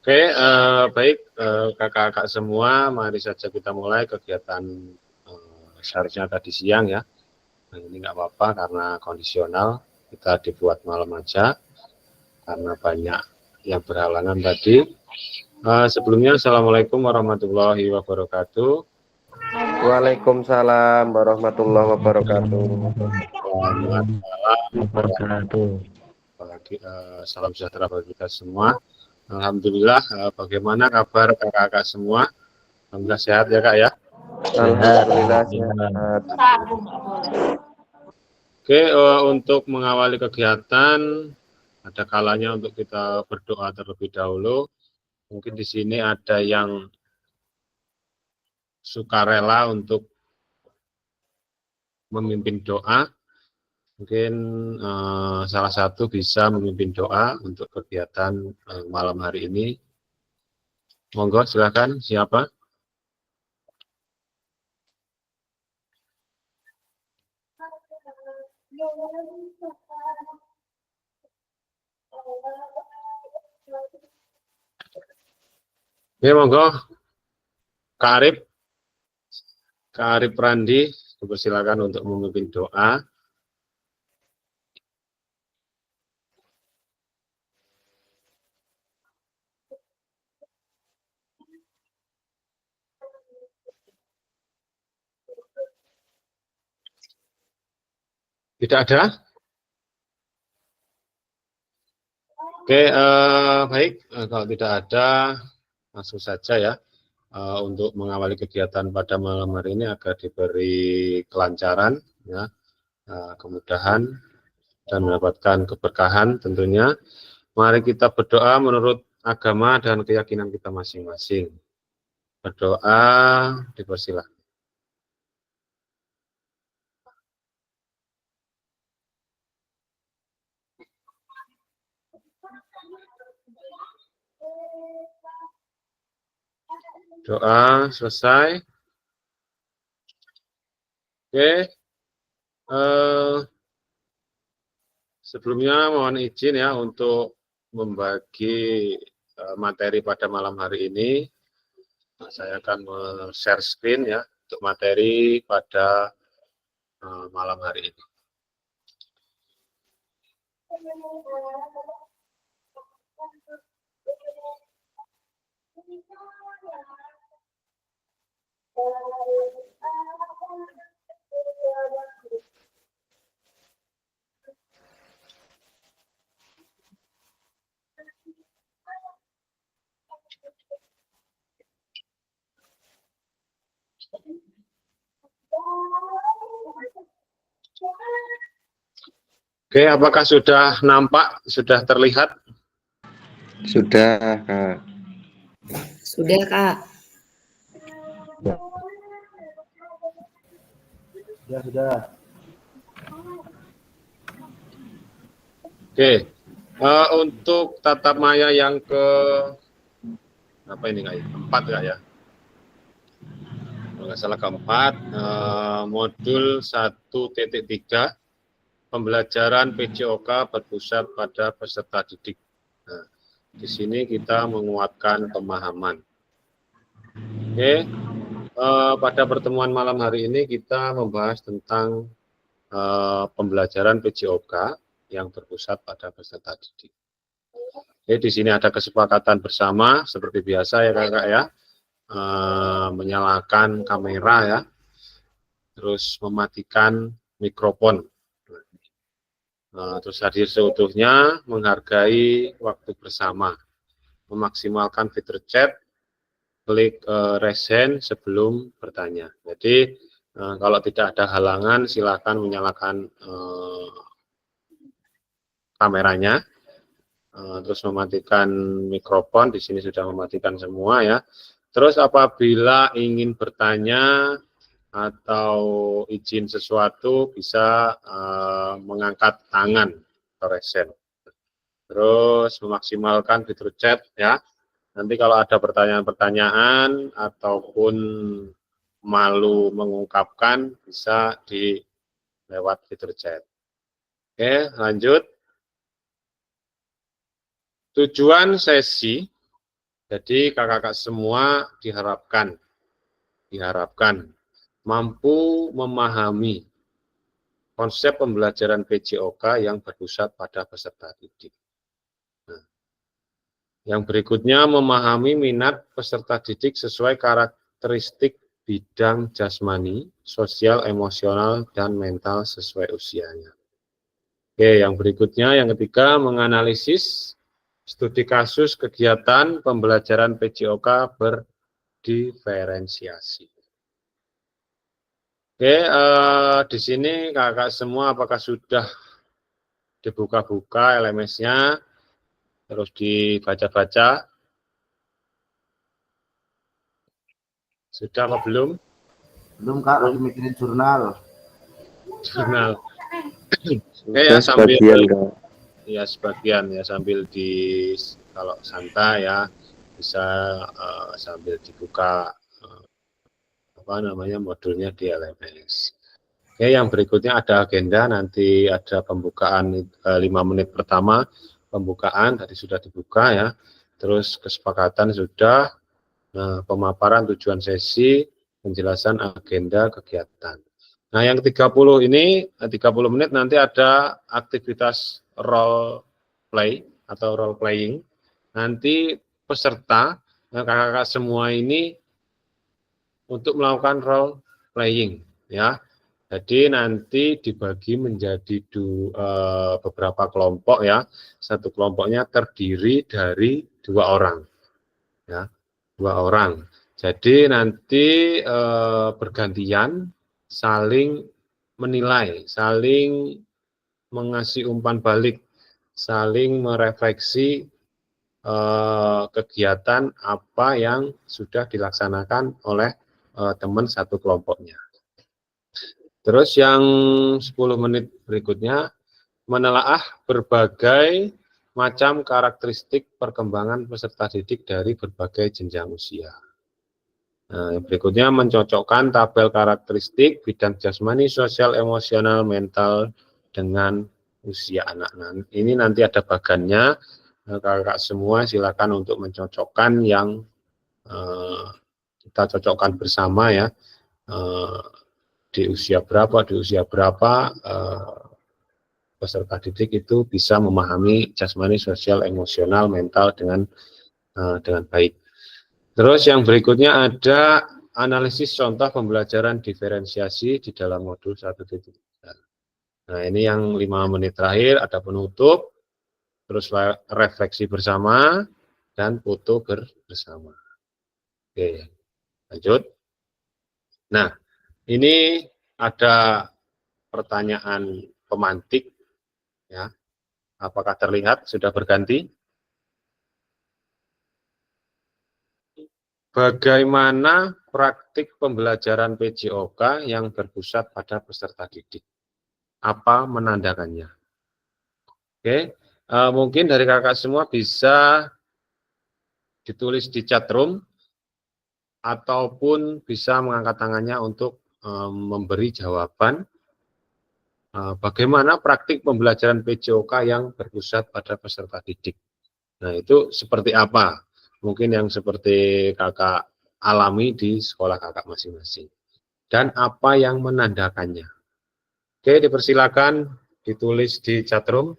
Oke, baik kakak-kakak semua, mari saja kita mulai kegiatan seharusnya tadi siang ya. Nah, ini nggak apa-apa karena kondisional, kita dibuat malam aja karena banyak yang berhalangan tadi. Sebelumnya, Assalamualaikum warahmatullahi wabarakatuh. Waalaikumsalam warahmatullahi wabarakatuh. Selamat malam, salam sejahtera bagi kita semua. Alhamdulillah, bagaimana kabar kakak-kakak semua? Alhamdulillah sehat ya kak ya? Alhamdulillah sehat. Oke, untuk mengawali kegiatan, ada kalanya untuk kita berdoa terlebih dahulu. Mungkin di sini ada yang sukarela untuk memimpin doa. Mungkin salah satu bisa memimpin doa untuk kegiatan malam hari ini. Monggo, silakan. Siapa? Ya, monggo. Kak Arif. Kak Arif Randi, dipersilakan untuk memimpin doa. Tidak ada? Oke, baik. Kalau tidak ada, langsung saja ya. Untuk mengawali kegiatan pada malam hari ini agar diberi kelancaran, ya, kemudahan, dan mendapatkan keberkahan tentunya. Mari kita berdoa menurut agama dan keyakinan kita masing-masing. Berdoa, dipersilakan. Doa selesai. Oke. Sebelumnya mohon izin ya untuk membagi materi pada malam hari ini. Saya akan share screen ya untuk materi pada malam hari ini. Oke, apakah sudah nampak, sudah terlihat? Sudah, Kak. Sudah, Kak. Sudah. Oke, untuk tatap maya yang ke apa ini kak? Keempat kak ya? Kalau nggak salah keempat, modul 1.3 pembelajaran PJOK berpusat pada peserta didik. Nah, di sini kita menguatkan pemahaman. Oke, pada pertemuan malam hari ini kita membahas tentang pembelajaran PJOK yang berpusat pada peserta didik. Oke, di sini ada kesepakatan bersama seperti biasa ya kakak ya, menyalakan kamera ya, terus mematikan mikrofon. Terus hadir seutuhnya, menghargai waktu bersama, memaksimalkan fitur chat, klik raise hand sebelum bertanya. Jadi kalau tidak ada halangan, silakan menyalakan kameranya, terus mematikan mikrofon. Di sini sudah mematikan semua ya. Terus apabila ingin bertanya atau izin sesuatu bisa mengangkat tangan atau raise hand. Terus memaksimalkan fitur chat ya. Nanti kalau ada pertanyaan-pertanyaan ataupun malu mengungkapkan bisa di lewat fitur chat. Oke, lanjut. Tujuan sesi Jadi kakak-kakak semua diharapkan mampu memahami konsep pembelajaran PJOK yang berpusat pada peserta didik. Nah, yang berikutnya memahami minat peserta didik sesuai karakteristik bidang jasmani, sosial, emosional, dan mental sesuai usianya. Oke, yang berikutnya, yang ketiga, menganalisis studi kasus kegiatan pembelajaran PJOK berdiferensiasi. Oke, di sini kakak semua apakah sudah dibuka-buka LMS-nya, terus dibaca-baca? Sudah apa belum? Belum Kak, lagi mikirin jurnal. Jurnal. Oke Saya ya, sambil sebagian, Kak. ya sebagian ya sambil kalau santai ya bisa sambil dibuka apa namanya modulnya di LMS. Oke, yang berikutnya ada agenda, nanti ada pembukaan 5 menit pertama, pembukaan tadi sudah dibuka ya, terus kesepakatan sudah, pemaparan tujuan sesi, penjelasan agenda kegiatan. Nah, yang 30 ini, 30 menit nanti ada aktivitas role play atau role playing. Nanti peserta, kakak-kakak semua ini untuk melakukan role playing ya. Jadi nanti dibagi menjadi beberapa kelompok ya. Satu kelompoknya terdiri dari 2 orang ya, 2 orang. Jadi nanti bergantian saling menilai, saling mengasih umpan balik, saling merefleksi kegiatan apa yang sudah dilaksanakan oleh teman satu kelompoknya. Terus yang 10 menit berikutnya menelaah berbagai macam karakteristik perkembangan peserta didik dari berbagai jenjang usia. Nah, berikutnya mencocokkan tabel karakteristik bidang jasmani, sosial, emosional, mental dengan usia anak. Nah, ini nanti ada bagannya, kakak semua silakan untuk mencocokkan yang kita cocokkan bersama ya. Di usia berapa peserta didik itu bisa memahami jasmani, sosial, emosional, mental dengan baik. Terus yang berikutnya ada analisis contoh pembelajaran diferensiasi di dalam modul 1.3. Nah, ini yang 5 menit terakhir ada penutup, terus refleksi bersama dan foto bersama. Oke, lanjut. Nah, ini ada pertanyaan pemantik ya. Apakah terlihat sudah berganti? Bagaimana praktik pembelajaran PJOK yang berpusat pada peserta didik? Apa menandakannya? Oke, mungkin dari kakak semua bisa ditulis di chat room ataupun bisa mengangkat tangannya untuk memberi jawaban bagaimana praktik pembelajaran PJOK yang berpusat pada peserta didik. Nah, itu seperti apa? Mungkin yang seperti kakak alami di sekolah kakak masing-masing. Dan apa yang menandakannya? Oke, dipersilakan ditulis di chatroom.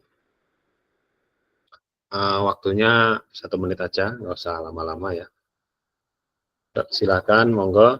Waktunya 1 menit aja, nggak usah lama-lama ya. Silakan, monggo.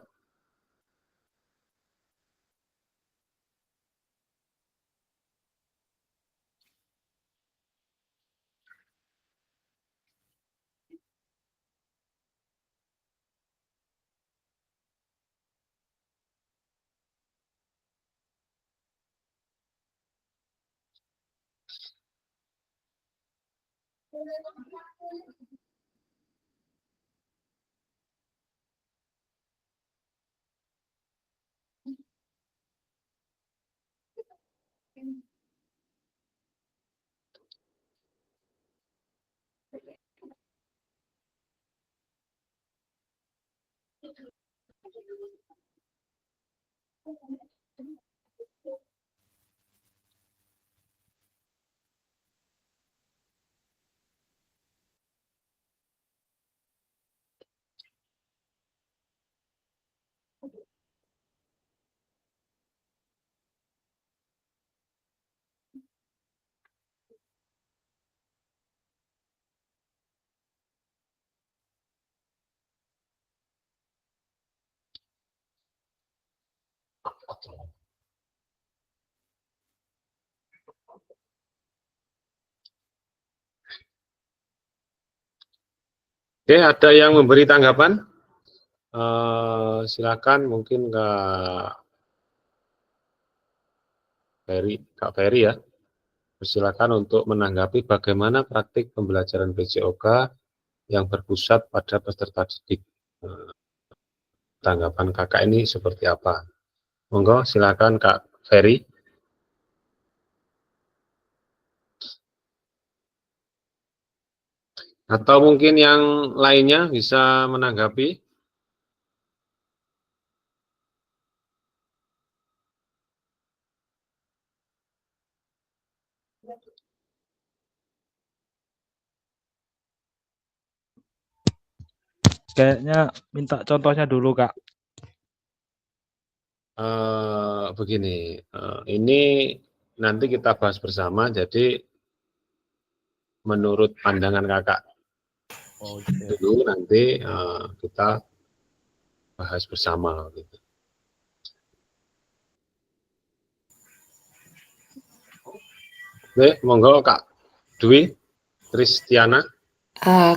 Oke, ada yang memberi tanggapan? Silakan mungkin Kak Ferry ya. Silakan untuk menanggapi bagaimana praktik pembelajaran PJOK yang berpusat pada peserta didik. Tanggapan kakak ini seperti apa? Monggo, silakan Kak Ferry. Atau mungkin yang lainnya bisa menanggapi. Kayaknya minta contohnya dulu, Kak. Begini, ini nanti kita bahas bersama, jadi menurut pandangan kakak dulu nanti kita bahas bersama. Gitu. Oke, monggo Kak Dwi Kristiana.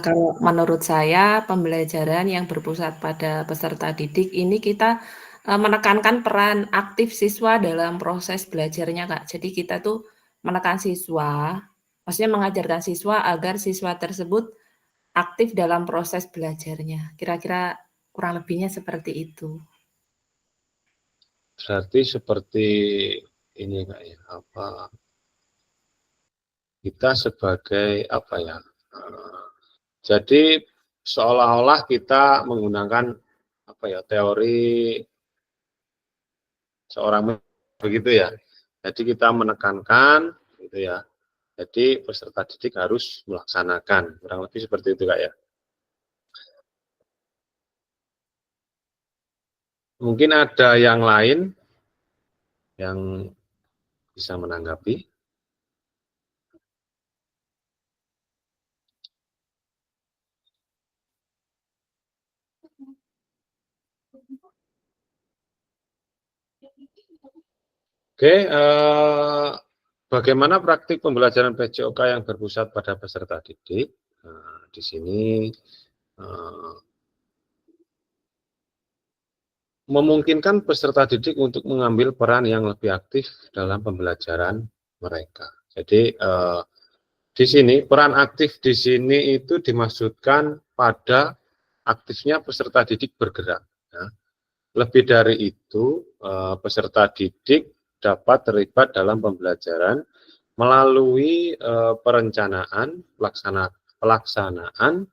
Kalau menurut saya pembelajaran yang berpusat pada peserta didik ini kita menekankan peran aktif siswa dalam proses belajarnya, Kak. Jadi kita tuh menekan siswa, maksudnya mengajarkan siswa agar siswa tersebut aktif dalam proses belajarnya. Kira-kira kurang lebihnya seperti itu. Berarti seperti ini Kak ya, apa kita sebagai apa ya? Jadi seolah-olah kita menggunakan apa ya teori seorang begitu ya. Jadi kita menekankan gitu ya. Jadi peserta didik harus melaksanakan. Kurang lebih seperti itu Kak ya. Mungkin ada yang lain yang bisa menanggapi. Oke, bagaimana praktik pembelajaran PJOK yang berpusat pada peserta didik? Nah, di sini memungkinkan peserta didik untuk mengambil peran yang lebih aktif dalam pembelajaran mereka. Jadi di sini peran aktif di sini itu dimaksudkan pada aktifnya peserta didik bergerak. Ya. Lebih dari itu, peserta didik dapat terlibat dalam pembelajaran melalui perencanaan, pelaksanaan,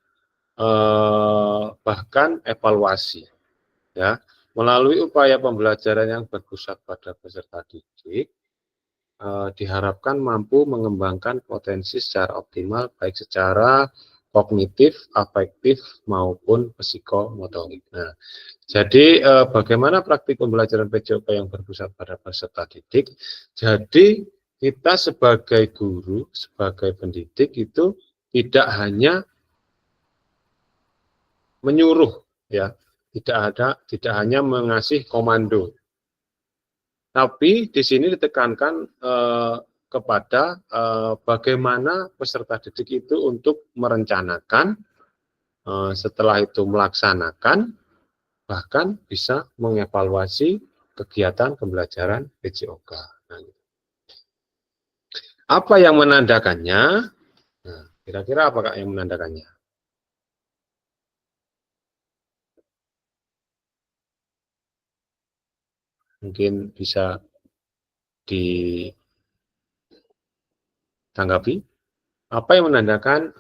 bahkan evaluasi. Ya, melalui upaya pembelajaran yang berpusat pada peserta didik, diharapkan mampu mengembangkan potensi secara optimal, baik secara kognitif, afektif, maupun psikomotorik. Nah, jadi bagaimana praktik pembelajaran PJOK yang berpusat pada peserta didik? Jadi kita sebagai guru, sebagai pendidik itu tidak hanya menyuruh, ya, tidak hanya mengasih komando, tapi di sini ditekankan kepada bagaimana peserta didik itu untuk merencanakan, setelah itu melaksanakan, bahkan bisa mengevaluasi kegiatan pembelajaran PJOK. Nah, apa yang menandakannya? Nah, kira-kira apa Kak yang menandakannya? Mungkin bisa ditanggapi. Apa yang menandakan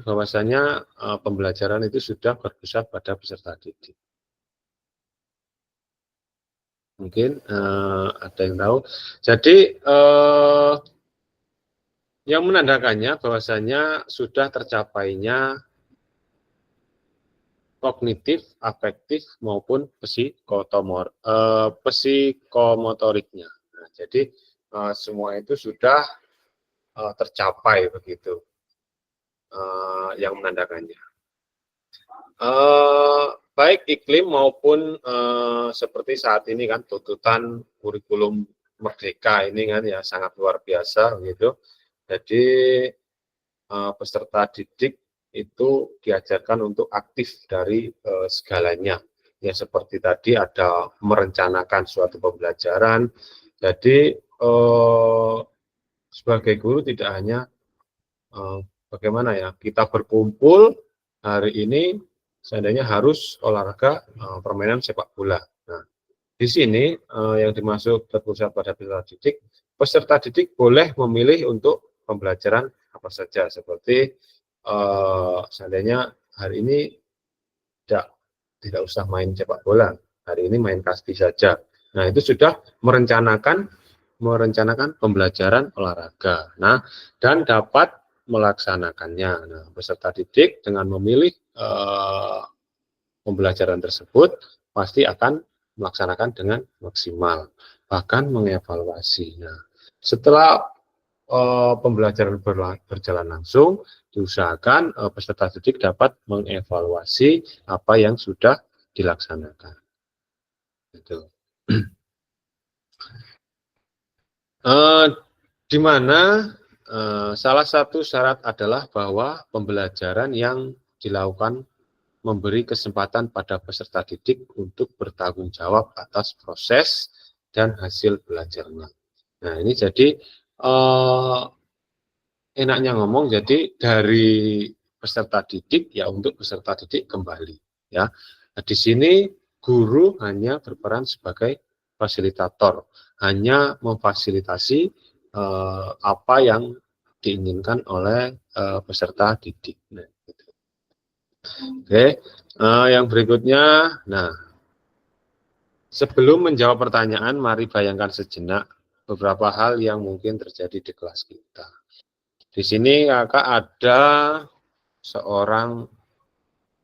bahwasanya pembelajaran itu sudah berpusat pada peserta didik? Mungkin ada yang tahu. Jadi yang menandakannya bahwasanya sudah tercapainya kognitif, afektif maupun psikomotoriknya. Nah, jadi semua itu sudah tercapai begitu yang menandakannya. Baik iklim maupun seperti saat ini kan tuntutan kurikulum merdeka ini kan ya sangat luar biasa gitu. Jadi peserta didik itu diajarkan untuk aktif dari segalanya. Ya seperti tadi ada merencanakan suatu pembelajaran. Jadi sebagai guru tidak hanya bagaimana ya kita berkumpul hari ini seandainya harus olahraga permainan sepak bola. Nah, di sini yang dimaksud terpusat pada peserta didik boleh memilih untuk pembelajaran apa saja seperti seandainya hari ini tidak usah main sepak bola, hari ini main kasti saja. Nah, itu sudah merencanakan pembelajaran olahraga. Nah, dan dapat melaksanakannya. Nah, peserta didik dengan memilih pembelajaran tersebut pasti akan melaksanakan dengan maksimal, bahkan mengevaluasi. Nah, setelah pembelajaran berjalan langsung, diusahakan peserta didik dapat mengevaluasi apa yang sudah dilaksanakan. Gitu. Di mana salah satu syarat adalah bahwa pembelajaran yang dilakukan memberi kesempatan pada peserta didik untuk bertanggung jawab atas proses dan hasil belajarnya. Nah, ini jadi enaknya ngomong jadi dari peserta didik ya untuk peserta didik kembali ya. Nah, di sini guru hanya berperan sebagai fasilitator, hanya memfasilitasi apa yang diinginkan oleh peserta didik. Nah, gitu. Oke, yang berikutnya, nah sebelum menjawab pertanyaan, mari bayangkan sejenak beberapa hal yang mungkin terjadi di kelas kita. Di sini kakak ada seorang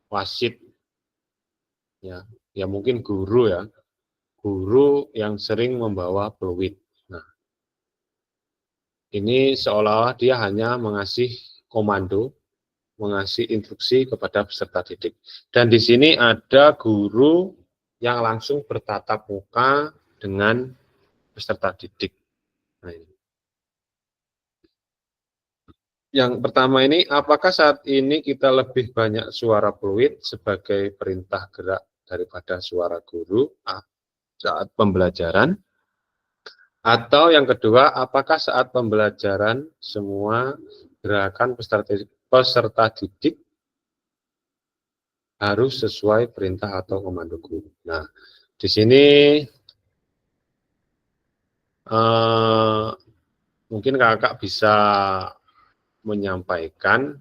wasit, ya mungkin guru ya, guru yang sering membawa peluit. Nah, ini seolah-olah dia hanya mengasih komando, mengasih instruksi kepada peserta didik. Dan di sini ada guru yang langsung bertatap muka dengan peserta didik. Nah, ini. Yang pertama ini, apakah saat ini kita lebih banyak suara peluit sebagai perintah gerak daripada suara guru saat pembelajaran? Atau yang kedua, apakah saat pembelajaran semua gerakan peserta didik harus sesuai perintah atau komando guru? Nah, di sini mungkin kakak bisa menyampaikan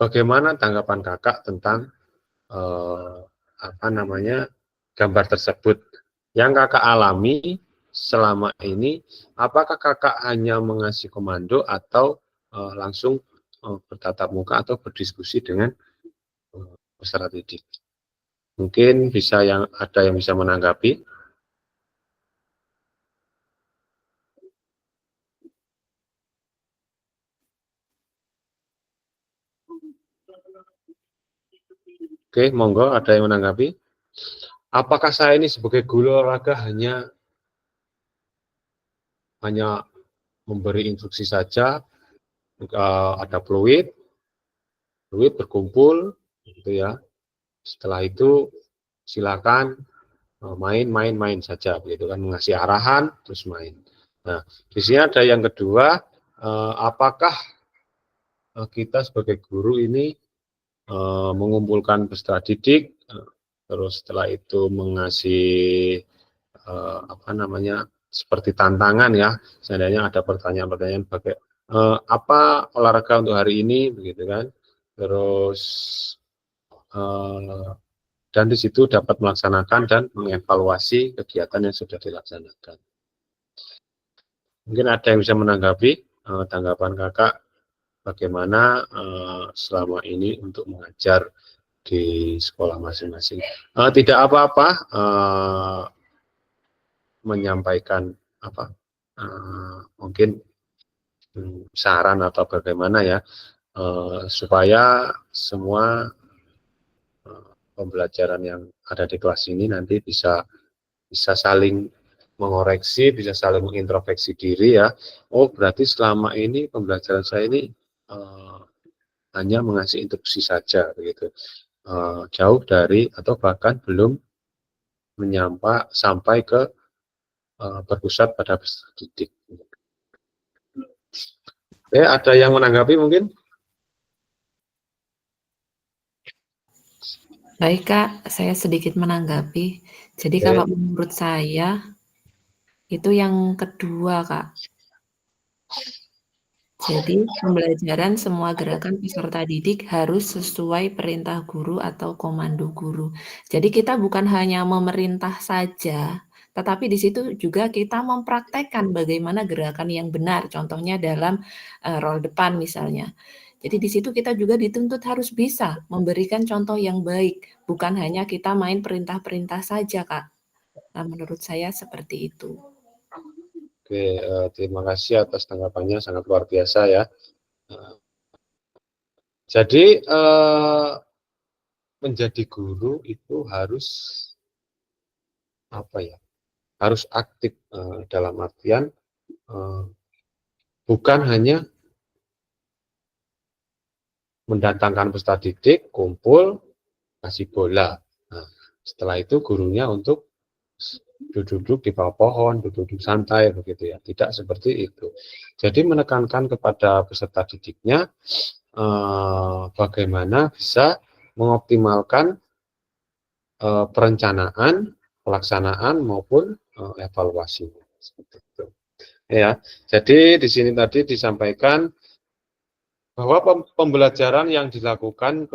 bagaimana tanggapan kakak tentang gambar tersebut yang kakak alami selama ini. Apakah kakak hanya mengasih komando atau langsung bertatap muka atau berdiskusi dengan peserta didik? Mungkin ada yang bisa menanggapi. Oke, monggo ada yang menanggapi. Apakah saya ini sebagai guru olahraga hanya memberi instruksi saja, ada peluit berkumpul, gitu ya. Setelah itu silakan main saja, begitu kan, mengasih arahan terus main. Nah, di sini ada yang kedua, apakah kita sebagai guru ini mengumpulkan peserta didik, terus setelah itu mengasih seperti tantangan ya, seandainya ada pertanyaan-pertanyaan apa olahraga untuk hari ini, begitu kan, terus dan di situ dapat melaksanakan dan mengevaluasi kegiatan yang sudah dilaksanakan. Mungkin ada yang bisa menanggapi tanggapan kakak bagaimana selama ini untuk mengajar di sekolah masing-masing. Tidak apa-apa menyampaikan mungkin saran atau bagaimana ya, supaya semua pembelajaran yang ada di kelas ini nanti bisa saling mengoreksi, bisa saling mengintrospeksi diri ya. Oh, berarti selama ini pembelajaran saya ini hanya mengasih instruksi saja begitu. Jauh dari atau bahkan belum sampai ke berpusat pada peserta didik. Oke, ada yang menanggapi mungkin? Baik Kak, saya sedikit menanggapi. Jadi Oke. kalau menurut saya itu yang kedua Kak. Jadi pembelajaran semua gerakan peserta didik harus sesuai perintah guru atau komando guru. Jadi kita bukan hanya memerintah saja, tetapi di situ juga kita mempraktekkan bagaimana gerakan yang benar. Contohnya dalam role depan misalnya. Jadi di situ kita juga dituntut harus bisa memberikan contoh yang baik, bukan hanya kita main perintah-perintah saja, Kak. Nah, menurut saya seperti itu. Oke, terima kasih atas tanggapannya, sangat luar biasa ya. Jadi menjadi guru itu harus apa ya? Harus aktif dalam artian bukan hanya mendatangkan peserta didik, kumpul, kasih bola. Nah, setelah itu gurunya untuk duduk di bawah pohon, duduk santai begitu ya. Tidak seperti itu. Jadi menekankan kepada peserta didiknya bagaimana bisa mengoptimalkan perencanaan, pelaksanaan maupun evaluasi. Seperti itu. Ya, jadi di sini tadi disampaikan bahwa pembelajaran yang dilakukan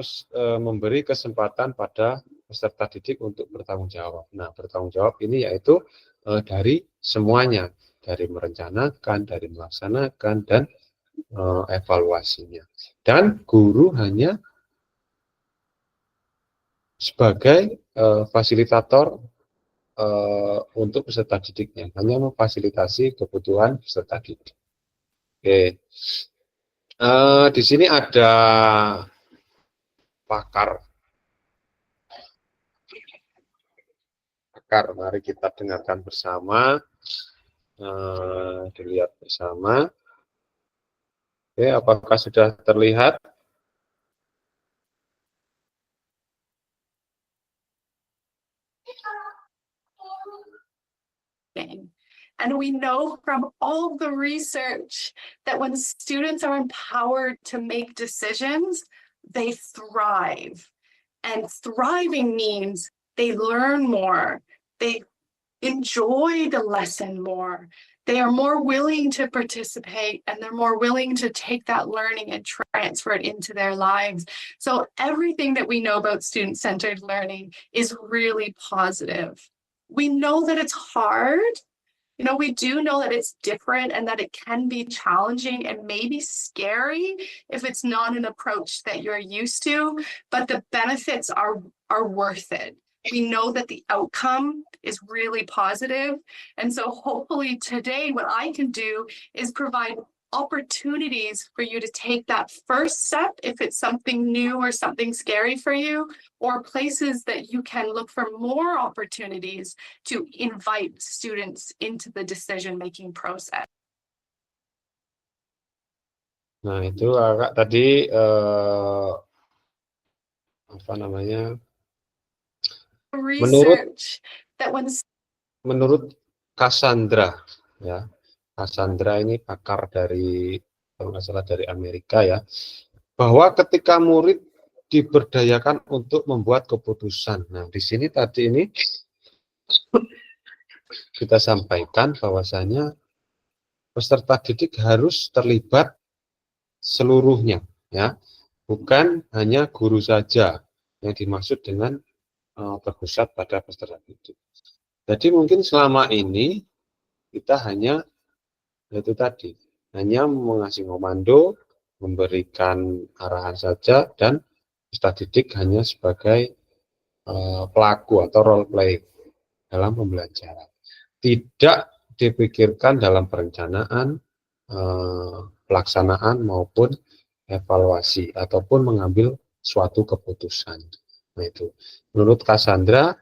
memberi kesempatan pada peserta didik untuk bertanggung jawab. Nah, bertanggung jawab ini yaitu dari semuanya, dari merencanakan, dari melaksanakan, dan evaluasinya. Dan guru hanya sebagai fasilitator untuk peserta didiknya, hanya memfasilitasi kebutuhan peserta didik. Oke. Di sini ada pakar. Mari kita dengarkan bersama, dilihat bersama. Oke, apakah sudah terlihat? And we know from all the research that when students are empowered to make decisions, they thrive. And thriving means they learn more, they enjoy the lesson more, they are more willing to participate, and they're more willing to take that learning and transfer it into their lives. So everything that we know about student-centered learning is really positive. We know that it's hard. You know, we do know that it's different and that it can be challenging and maybe scary if it's not an approach that you're used to, but the benefits are worth it. We know that the outcome is really positive. And so hopefully today what I can do is provide opportunities for you to take that first step if it's something new or something scary for you, or places that you can look for more opportunities to invite students into the decision-making process. Nah, itu agak tadi apa namanya? Menurut Cassandra, ya. Cassandra ini pakar dari, kalau nggak salah dari Amerika ya, bahwa ketika murid diberdayakan untuk membuat keputusan. Nah, di sini tadi ini kita sampaikan bahwasanya peserta didik harus terlibat seluruhnya, ya, bukan hanya guru saja yang dimaksud dengan berpusat pada peserta didik. Jadi mungkin selama ini kita hanya itu tadi, hanya mengasih komando, memberikan arahan saja, dan peserta didik hanya sebagai pelaku atau role play dalam pembelajaran. Tidak dipikirkan dalam perencanaan, pelaksanaan maupun evaluasi ataupun mengambil suatu keputusan. Nah itu, menurut Cassandra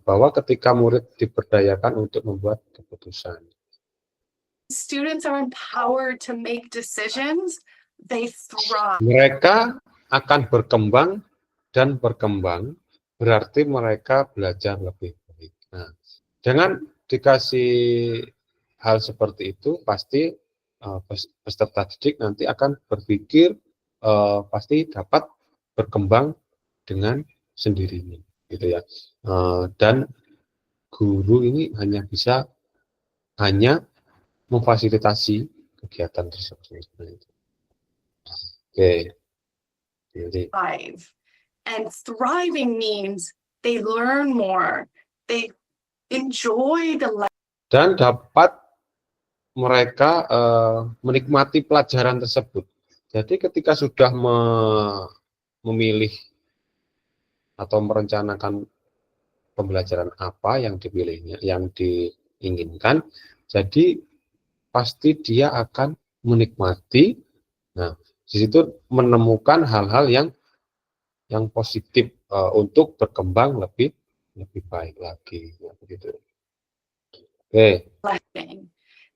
bahwa ketika murid diberdayakan untuk membuat keputusan. Students are empowered to make decisions, they thrive. Mereka akan berkembang dan berkembang, berarti mereka belajar lebih baik. Nah, jangan dikasih hal seperti itu, pasti peserta didik nanti akan berpikir pasti dapat berkembang dengan sendirinya, gitu ya. Dan guru ini hanya bisa memfasilitasi kegiatan tersebut. Oke, jadi And thriving means they learn more, they enjoy the life. Dan dapat mereka menikmati pelajaran tersebut. Jadi ketika sudah memilih atau merencanakan pembelajaran apa yang dipilihnya, yang diinginkan, jadi pasti dia akan menikmati. Nah, di situ menemukan hal-hal yang positif untuk berkembang lebih baik lagi. Ya, begitu. Oke.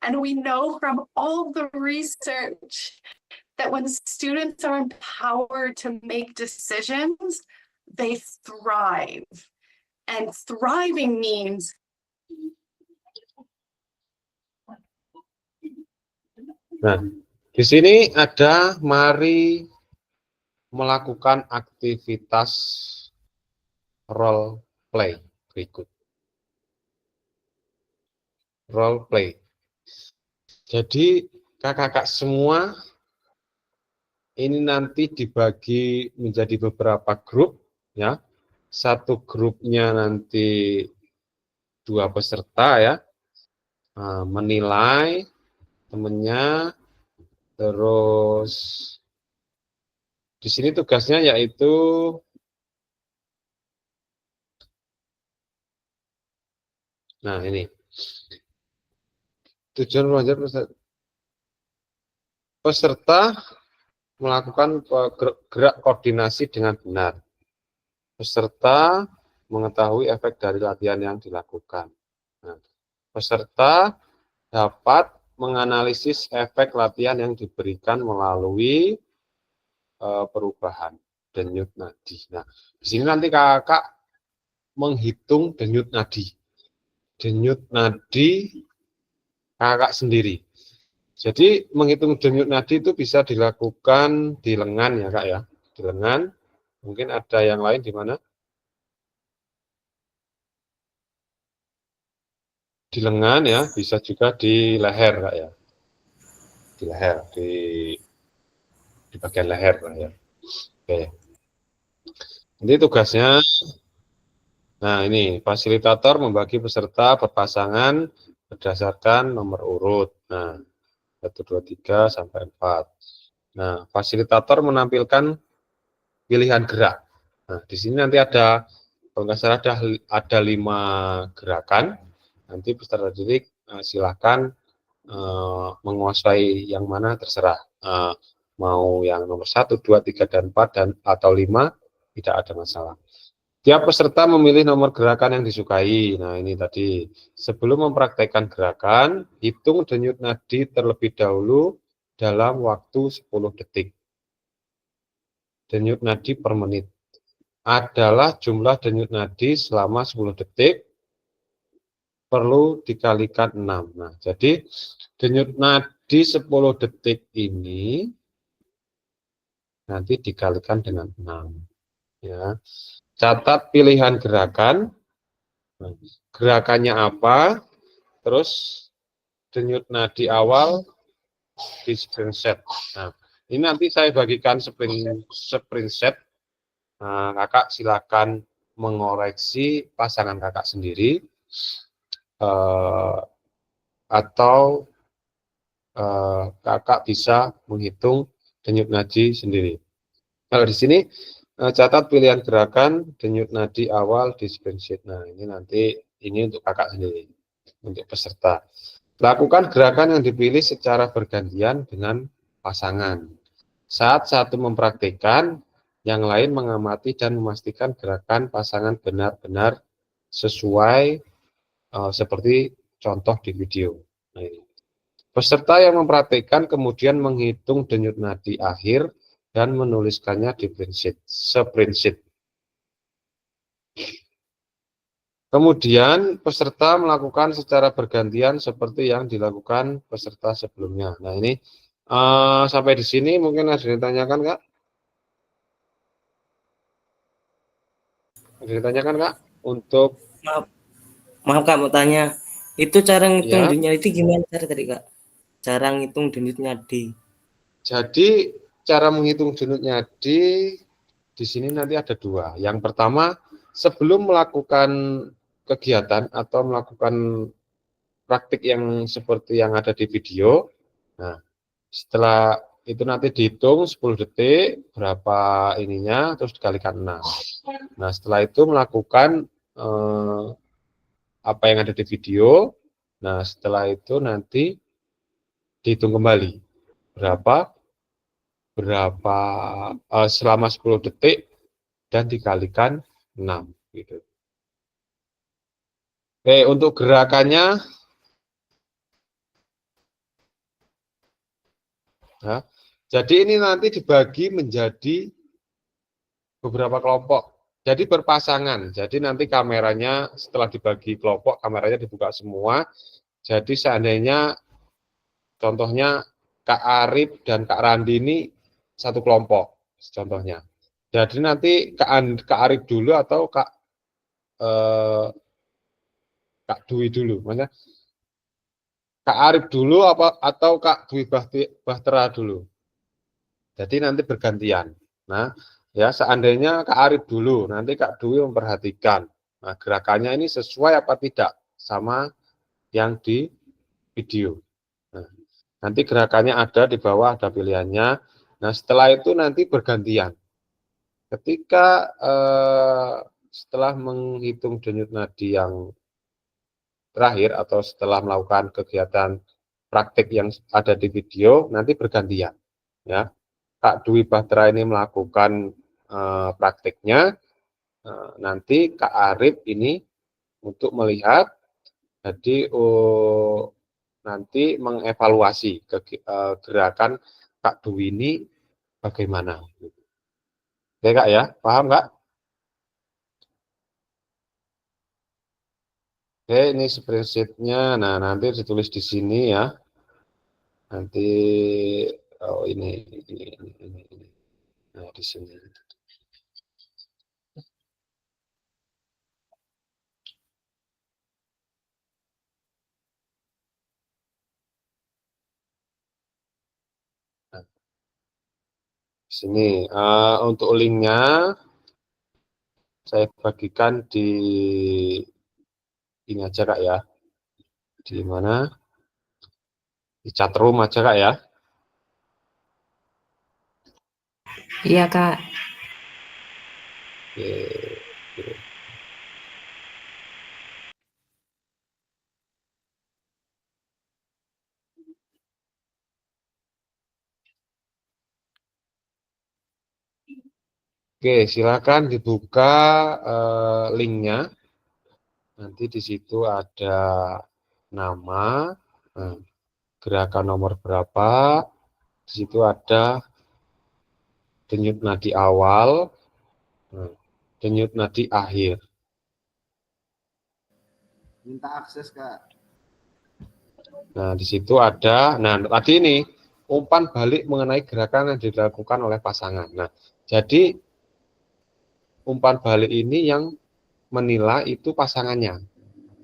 And we know from all the research that when students are empowered to make decisions, they thrive. And thriving means nah, di sini ada mari melakukan aktivitas role play berikut. Role play. Jadi kakak-kakak semua ini nanti dibagi menjadi beberapa grup, ya. Satu grupnya nanti 2 peserta, ya, menilai temennya, terus di sini tugasnya yaitu nah ini tujuan belajar peserta melakukan gerak koordinasi dengan benar. Peserta mengetahui efek dari latihan yang dilakukan. Nah, peserta dapat menganalisis efek latihan yang diberikan melalui perubahan denyut nadi. Nah, di sini nanti kakak menghitung denyut nadi. Denyut nadi kakak sendiri. Jadi menghitung denyut nadi itu bisa dilakukan di lengan, ya kak, ya. Di lengan. Mungkin ada yang lain di mana? Di lengan, ya, bisa juga di leher, kak, ya. Di leher, di bagian leher, kak, ya. Oke. Ini tugasnya. Nah, ini fasilitator membagi peserta berpasangan berdasarkan nomor urut. Nah, 1, 2, 3 sampai 4. Nah, fasilitator menampilkan pilihan gerak. Nah, di sini nanti ada, kalau nggak salah ada 5 gerakan. Nanti peserta didik silakan menguasai yang mana terserah. Mau yang nomor 1, 2, 3, dan 4 atau 5 tidak ada masalah. Tiap peserta memilih nomor gerakan yang disukai. Nah, ini tadi. Sebelum mempraktekkan gerakan, hitung denyut nadi terlebih dahulu dalam waktu 10 detik. Denyut nadi per menit adalah jumlah denyut nadi selama 10 detik perlu dikalikan 6. Nah, jadi denyut nadi 10 detik ini nanti dikalikan dengan 6. Ya. Catat pilihan gerakan, gerakannya apa, terus denyut nadi awal di screenshot. Nah, ini nanti saya bagikan screenshot. Nah, kakak silakan mengoreksi pasangan kakak sendiri, atau kakak bisa menghitung denyut nadi sendiri. Kalau di sini catat pilihan gerakan denyut nadi awal di screenshot. Nah, ini nanti ini untuk kakak sendiri, untuk peserta. Lakukan gerakan yang dipilih secara bergantian dengan pasangan. Saat satu mempraktikkan, Yang lain mengamati dan memastikan gerakan pasangan benar-benar sesuai seperti contoh di video. Nah, ini. Peserta yang mempraktikkan kemudian menghitung denyut nadi akhir dan menuliskannya di spreadsheet. Kemudian peserta melakukan secara bergantian seperti yang dilakukan peserta sebelumnya. Nah, ini sampai di sini mungkin ada yang ditanyakan, Kak? Ada yang ditanyakan, Kak? Untuk Maaf Kak, mau tanya. Itu cara ngitung ya. denyut nadi gimana tadi Kak? Cara ngitung denyut nadi. Jadi cara menghitung denyut nadi di sini nanti ada dua. Yang pertama, sebelum melakukan kegiatan atau melakukan praktik yang seperti yang ada di video, nah setelah itu nanti dihitung 10 detik berapa ininya, terus dikalikan 6. Nah setelah itu melakukan apa yang ada di video. Nah setelah itu nanti dihitung kembali berapa selama 10 detik dan dikalikan 6 gitu. Oke, untuk gerakannya ya, jadi ini nanti dibagi menjadi beberapa kelompok. Jadi berpasangan. Jadi nanti kameranya setelah dibagi kelompok, kameranya dibuka semua. Jadi seandainya contohnya Kak Arif dan Kak Randi ini satu kelompok contohnya. Jadi nanti Kak Arif dulu atau Kak Dwi dulu, maksudnya Kak Arif dulu atau Kak Dwi Bahtera dulu. Jadi nanti bergantian. Nah, ya seandainya Kak Arif dulu, nanti Kak Dwi memperhatikan. Nah, gerakannya ini sesuai apa tidak sama yang di video. Nah, nanti gerakannya ada di bawah, ada pilihannya. Nah, setelah itu nanti bergantian. Ketika setelah menghitung denyut nadi yang terakhir atau setelah melakukan kegiatan praktik yang ada di video, nanti bergantian. Ya, Kak Dwi Bahtera ini melakukan praktiknya, nanti Kak Arif ini untuk melihat, jadi nanti mengevaluasi gerakan Kak Dwi ini bagaimana. Oke Kak ya, paham Kak? Oke, ini spreadsheet-nya. Nah, nanti ditulis di sini ya. Nanti ini. Nah, di sini. Nah, di sini untuk linknya saya bagikan di ini aja Kak ya. Di mana? Di chat room aja Kak ya. Iya Kak. Oke, silakan dibuka linknya. Nanti di situ ada nama, gerakan nomor berapa, di situ ada denyut nadi awal, denyut nadi akhir. Minta akses Kak. Nah, di situ ada, nah tadi ini umpan balik mengenai gerakan yang dilakukan oleh pasangan. Nah, jadi umpan balik ini yang menilai itu pasangannya,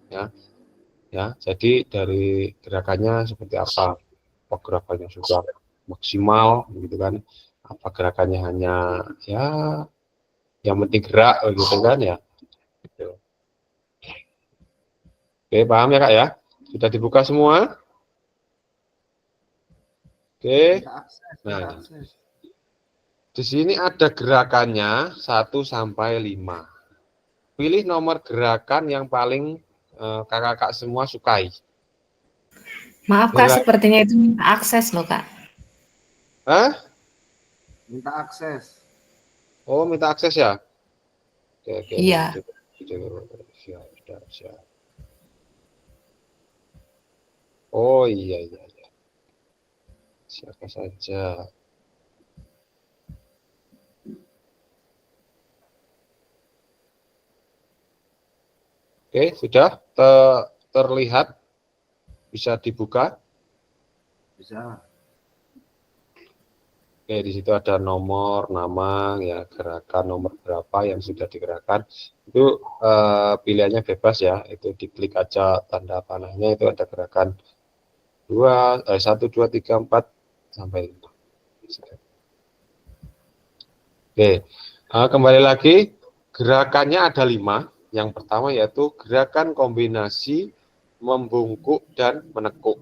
ya. Jadi dari gerakannya seperti apa gerakannya sudah maksimal, gitu kan? Apa gerakannya hanya ya, yang penting gerak, gitu kan ya? Gitu. Oke, paham ya Kak ya? Sudah dibuka semua? Oke. Nah, di sini ada gerakannya 1 sampai 5. Pilih nomor gerakan yang paling kakak-kakak semua sukai. Maaf Kak, sepertinya itu minta akses loh Kak. Hah? Minta akses. Oh, minta akses ya? Oke, Iya. siap. Oh iya. Siapa saja? Oke, sudah terlihat, bisa dibuka. Bisa. Oke, di situ ada nomor, nama, ya gerakan nomor berapa yang sudah digerakkan. Itu pilihannya bebas ya. Itu diklik aja tanda panahnya, itu ada gerakan 1, 2, 3, 4 sampai 5. Oke, kembali lagi, gerakannya ada 5. Yang pertama yaitu gerakan kombinasi membungkuk dan menekuk.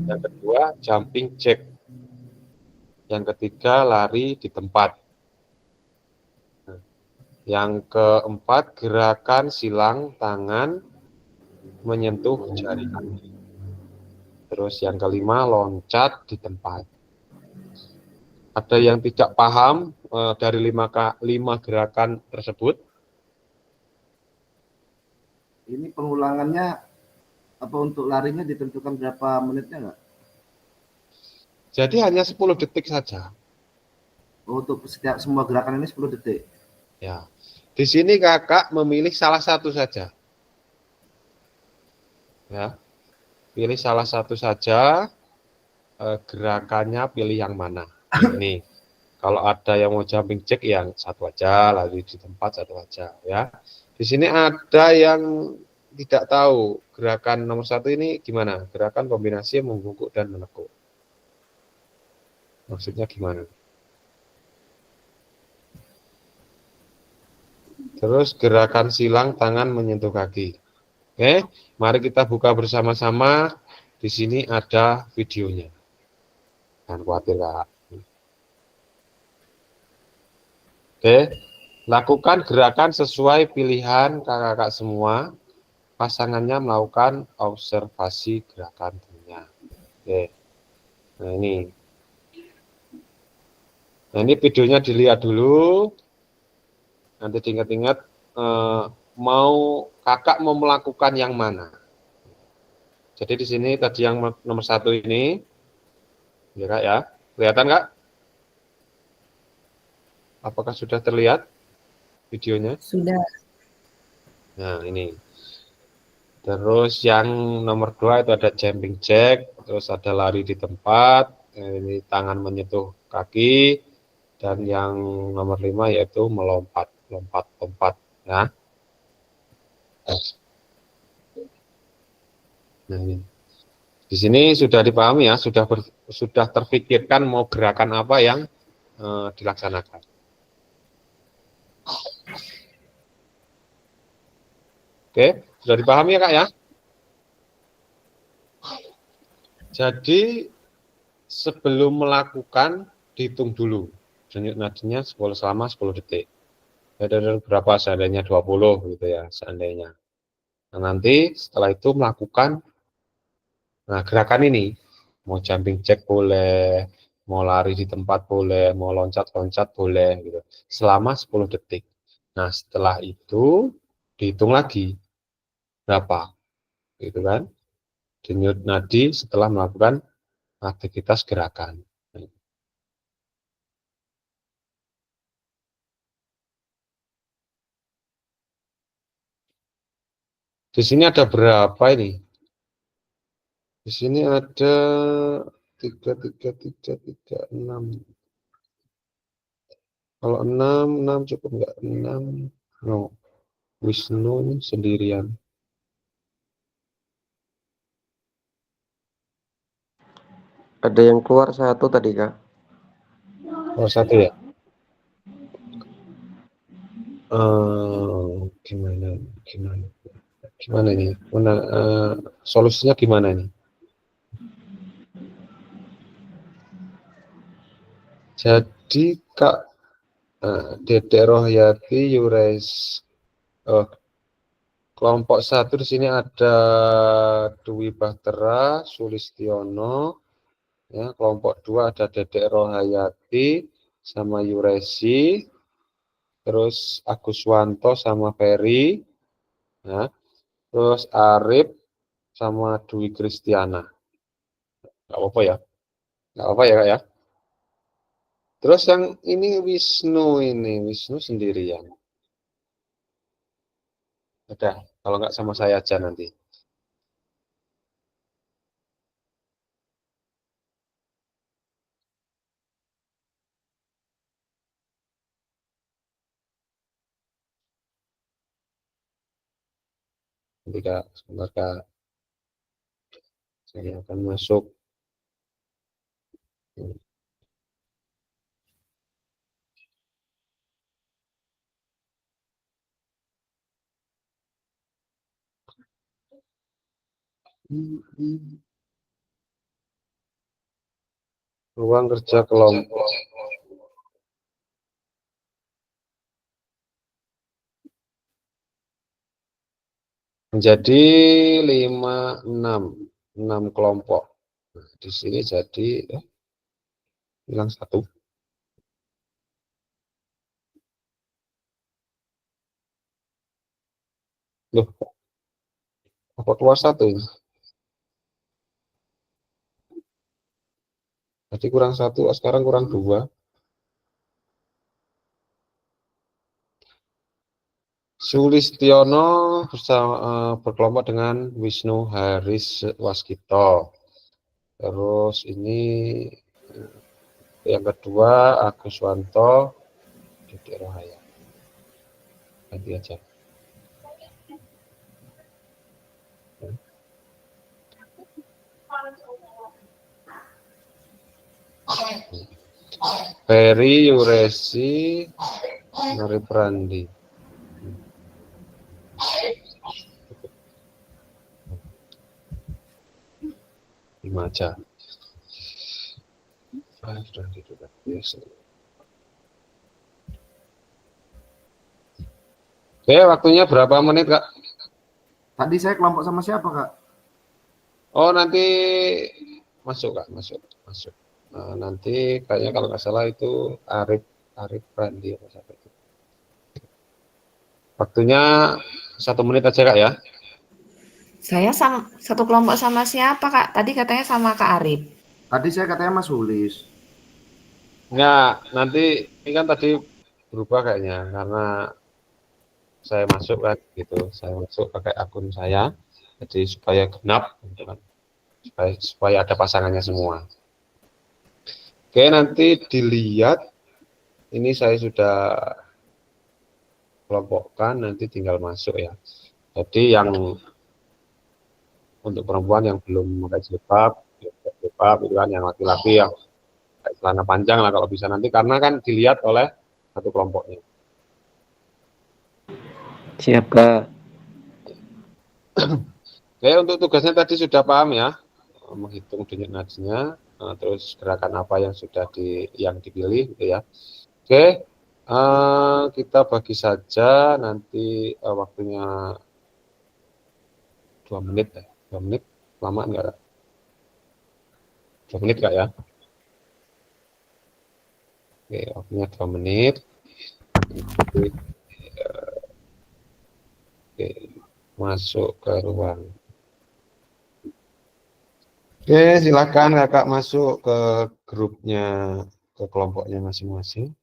Yang kedua, jumping jack. Yang ketiga, lari di tempat. Yang keempat, gerakan silang tangan menyentuh jari kaki. Terus yang kelima, loncat di tempat. Ada yang tidak paham dari 5 gerakan tersebut? Ini pengulangannya apa untuk larinya ditentukan berapa menitnya nggak? Jadi hanya 10 detik saja. Oh, untuk setiap semua gerakan ini 10 detik. Ya. Di sini kakak memilih salah satu saja. Ya. Pilih salah satu saja, gerakannya pilih yang mana. Ini. Kalau ada yang mau jumping jack yang satu aja, lalu di tempat satu aja ya. Di sini ada yang tidak tahu gerakan nomor 1 ini gimana? Gerakan kombinasi membungkuk dan menekuk. Maksudnya gimana? Terus gerakan silang tangan menyentuh kaki. Oke, mari kita buka bersama-sama. Di sini ada videonya. Jangan khawatir, Kak. Oke, lakukan gerakan sesuai pilihan kakak-kakak semua. Pasangannya melakukan observasi gerakan timnya. Oke, nah ini. Nah ini videonya dilihat dulu. Nanti diingat-ingat kakak mau melakukan yang mana. Jadi di sini tadi yang nomor 1 ini, ya Kak ya, kelihatan Kak? Apakah sudah terlihat videonya? Sudah. Nah ini. Terus yang nomor 2 itu ada jumping jack, terus ada lari di tempat, ini tangan menyentuh kaki, dan yang nomor 5 yaitu melompat ya. Nah, ini. Di sini sudah dipahami ya, sudah terpikirkan mau gerakan apa yang dilaksanakan. Oke, sudah dipahami ya Kak ya? Jadi sebelum melakukan dihitung dulu denyut nadinya selama 10 detik. Ada berapa seandainya 20 gitu ya seandainya. Nah, nanti setelah itu melakukan gerakan ini, mau jumping jack boleh, mau lari di tempat boleh, mau loncat-loncat boleh gitu. Selama 10 detik. Nah, setelah itu dihitung lagi berapa. Gitu kan? Denyut nadi setelah melakukan aktivitas gerakan. Di sini ada berapa ini? Di sini ada 6. Kalau 6 cukup nggak? 6. No. Wisnu sendirian. Ada yang keluar 1 tadi, Kak. Oh, 1 ya? Gimana ini? Solusinya gimana ini? Jadi Kak Dedek Rohyati Yures, kelompok 1 di sini ada Dwi Bahtera Sulistiono, ya, kelompok 2 ada Dedek Rohayati sama Yuresi, terus Aguswanto sama Ferry, ya. Terus Arif sama Dwi Kristiana. Nggak apa-apa ya, nggak apa ya Kak ya. Terus yang ini Wisnu sendirian. Udah, kalau nggak sama saya aja nanti. Nanti Kak, sebentar Kak, saya akan masuk. Ruang kerja kelompok. Menjadi 5, 6 kelompok. Nah, di sini jadi hilang 1. Loh, apa keluar 1 ini? Jadi kurang 1, sekarang kurang 2. Sulistiono berkelompok dengan Wisnu Haris Waskito. Terus ini yang kedua Aguswanto Dede Rohaya. Ganti aja. Ferry Yuresi Nari Prandi. Aja. Sudah ditutup. Yes. Oke, waktunya berapa menit, Kak? Tadi saya kelompok sama siapa, Kak? Oh, nanti masuk, Kak, masuk. Nah, nanti kayaknya kalau nggak salah itu Arif Prandi apa siapa itu. Waktunya 1 menit aja, Kak ya. Saya satu kelompok sama siapa, Kak? Tadi katanya sama Kak Arif. Tadi saya katanya Mas Sulis. Enggak, nanti ini kan tadi berubah kayaknya karena saya masuk kan gitu. Saya masuk pakai akun saya. Jadi supaya genap gitu kan. Supaya ada pasangannya semua. Oke, nanti dilihat ini saya sudah kelompokkan, nanti tinggal masuk ya. Jadi yang untuk perempuan yang belum pakai jilbab itu kan, yang laki-laki yang pakai celana panjang lah kalau bisa nanti, karena kan dilihat oleh satu kelompoknya. Siap, Kak. Oke, untuk tugasnya tadi sudah paham ya, menghitung denyut nadinya, terus gerakan apa yang sudah yang dipilih gitu ya. Oke, kita bagi saja nanti waktunya 2 menit ya. 2 menit, lama enggak? 2 menit Kak ya. Oke, waktunya 2 menit. Oke, masuk ke ruang. Oke, silakan Kakak masuk ke grupnya, ke kelompoknya masing-masing.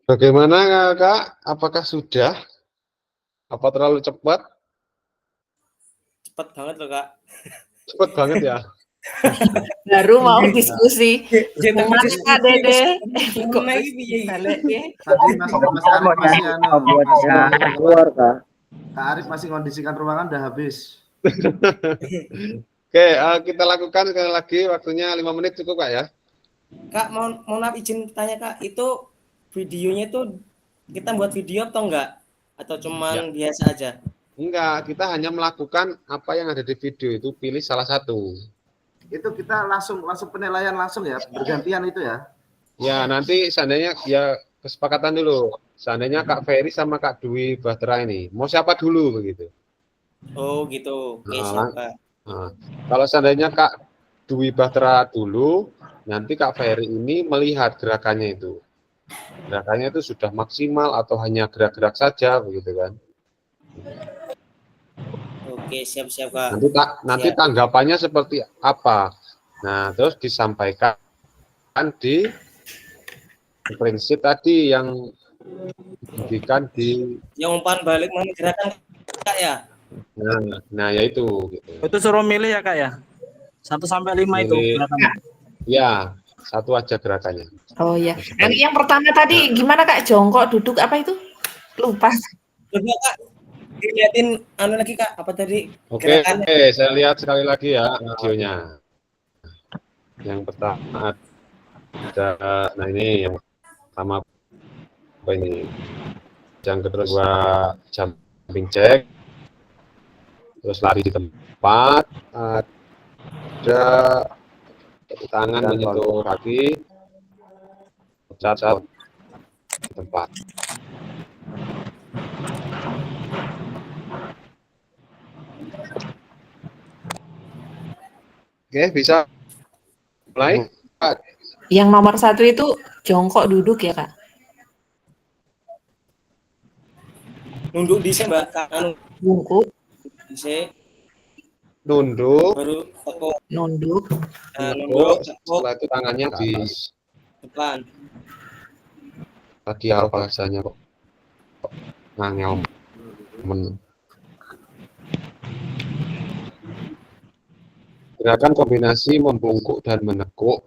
Bagaimana Kak? Apakah sudah? Apa terlalu cepat? Cepet banget loh kak. Cepat banget ya. Baru mau Ini diskusi. Ya tapi Gimana Kak Dede? Kok lagi wis piye? balik ya? tadi Mas Arif masih Keluar kak. Kak Arif masih kondisikan ruangan udah habis. Oke, kita lakukan sekali lagi. Waktunya 5 menit cukup Kak ya. Kak, mohon maaf izin tanya kak, itu videonya itu kita buat video atau enggak? Atau Ya. cuman biasa aja? Enggak, kita hanya melakukan apa yang ada di video itu, pilih salah satu. Itu kita langsung penilaian langsung ya, bergantian itu ya. Ya, nanti seandainya ya kesepakatan dulu. Seandainya Kak Ferry sama Kak Dwi Bahtera ini, mau siapa dulu begitu. Oh gitu, oke Nah, siap kak. nah, kalau seandainya Kak Dwi Bahtera dulu, nanti Kak Ferry ini melihat gerakannya itu. Gerakannya itu sudah maksimal atau hanya gerak-gerak saja begitu kan. Oke siap kak. Nanti Siap. tanggapannya seperti apa. Nah, terus disampaikan di prinsip tadi yang diberikan di Yang umpan balik mana gerakan kak ya? nah yaitu gitu. Itu suruh milih ya kak ya? 1 sampai 5 itu Milih. gerakannya. Ya, satu aja gerakannya. Oh ya. Yang pertama tadi gimana Kak? Jongkok, duduk apa itu? Lupa. Coba kak dilihatin anu lagi kak, apa tadi Oke, gerakannya? saya lihat sekali lagi ya videonya. Yang pertama ada, nah ini yang pertama apa ini? Yang kedua jumping jack, terus lari di tempat, ada tangan menyentuh kaki, loncat di tempat. Oke, bisa mulai. Yang nomor 1 itu jongkok duduk ya Kak? Nunduk di sini mbak, kak anu Bungkuk, di sini Nunduk, baru tepuk, nunduk. nunduk, tepuk setelah itu tangannya di depan. tadi apa bahasanya kok ngangel gerakan kombinasi membungkuk dan menekuk.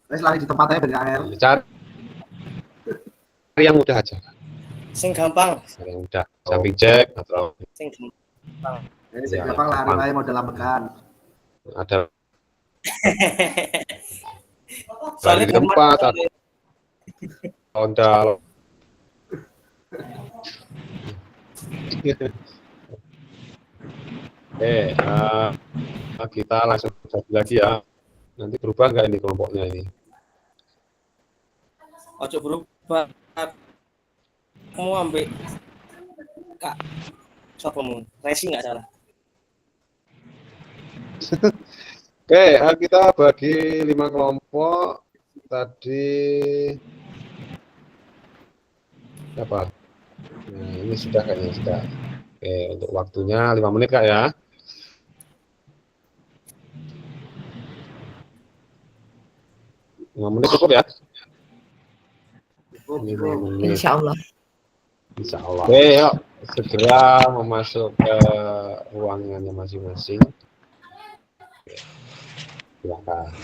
Wes lari di tempatnya dengan air. Cari yang mudah aja, Sing gampang, cari yang mudah, jumping jack atau sing gampang. Ini Ya, gampang lari gampang. wae model lambekan. ada Soalnya di tempat, ada ondal. Kita langsung lagi ya. Nanti berubah nggak ini kelompoknya ini? ojo berubah. Kamu ambil kak, sopomu, racing nggak salah. Oke, kita bagi 5 kelompok. Tadi apa? Nah, ini sudah kayaknya sudah. Oke, untuk waktunya 5 menit Kak ya. Menit cukup ya? Cukup. 5 menit. Insya Allah. Insya Allah. Oke, yuk segera memasuk ke ruangannya masing-masing. Silakan.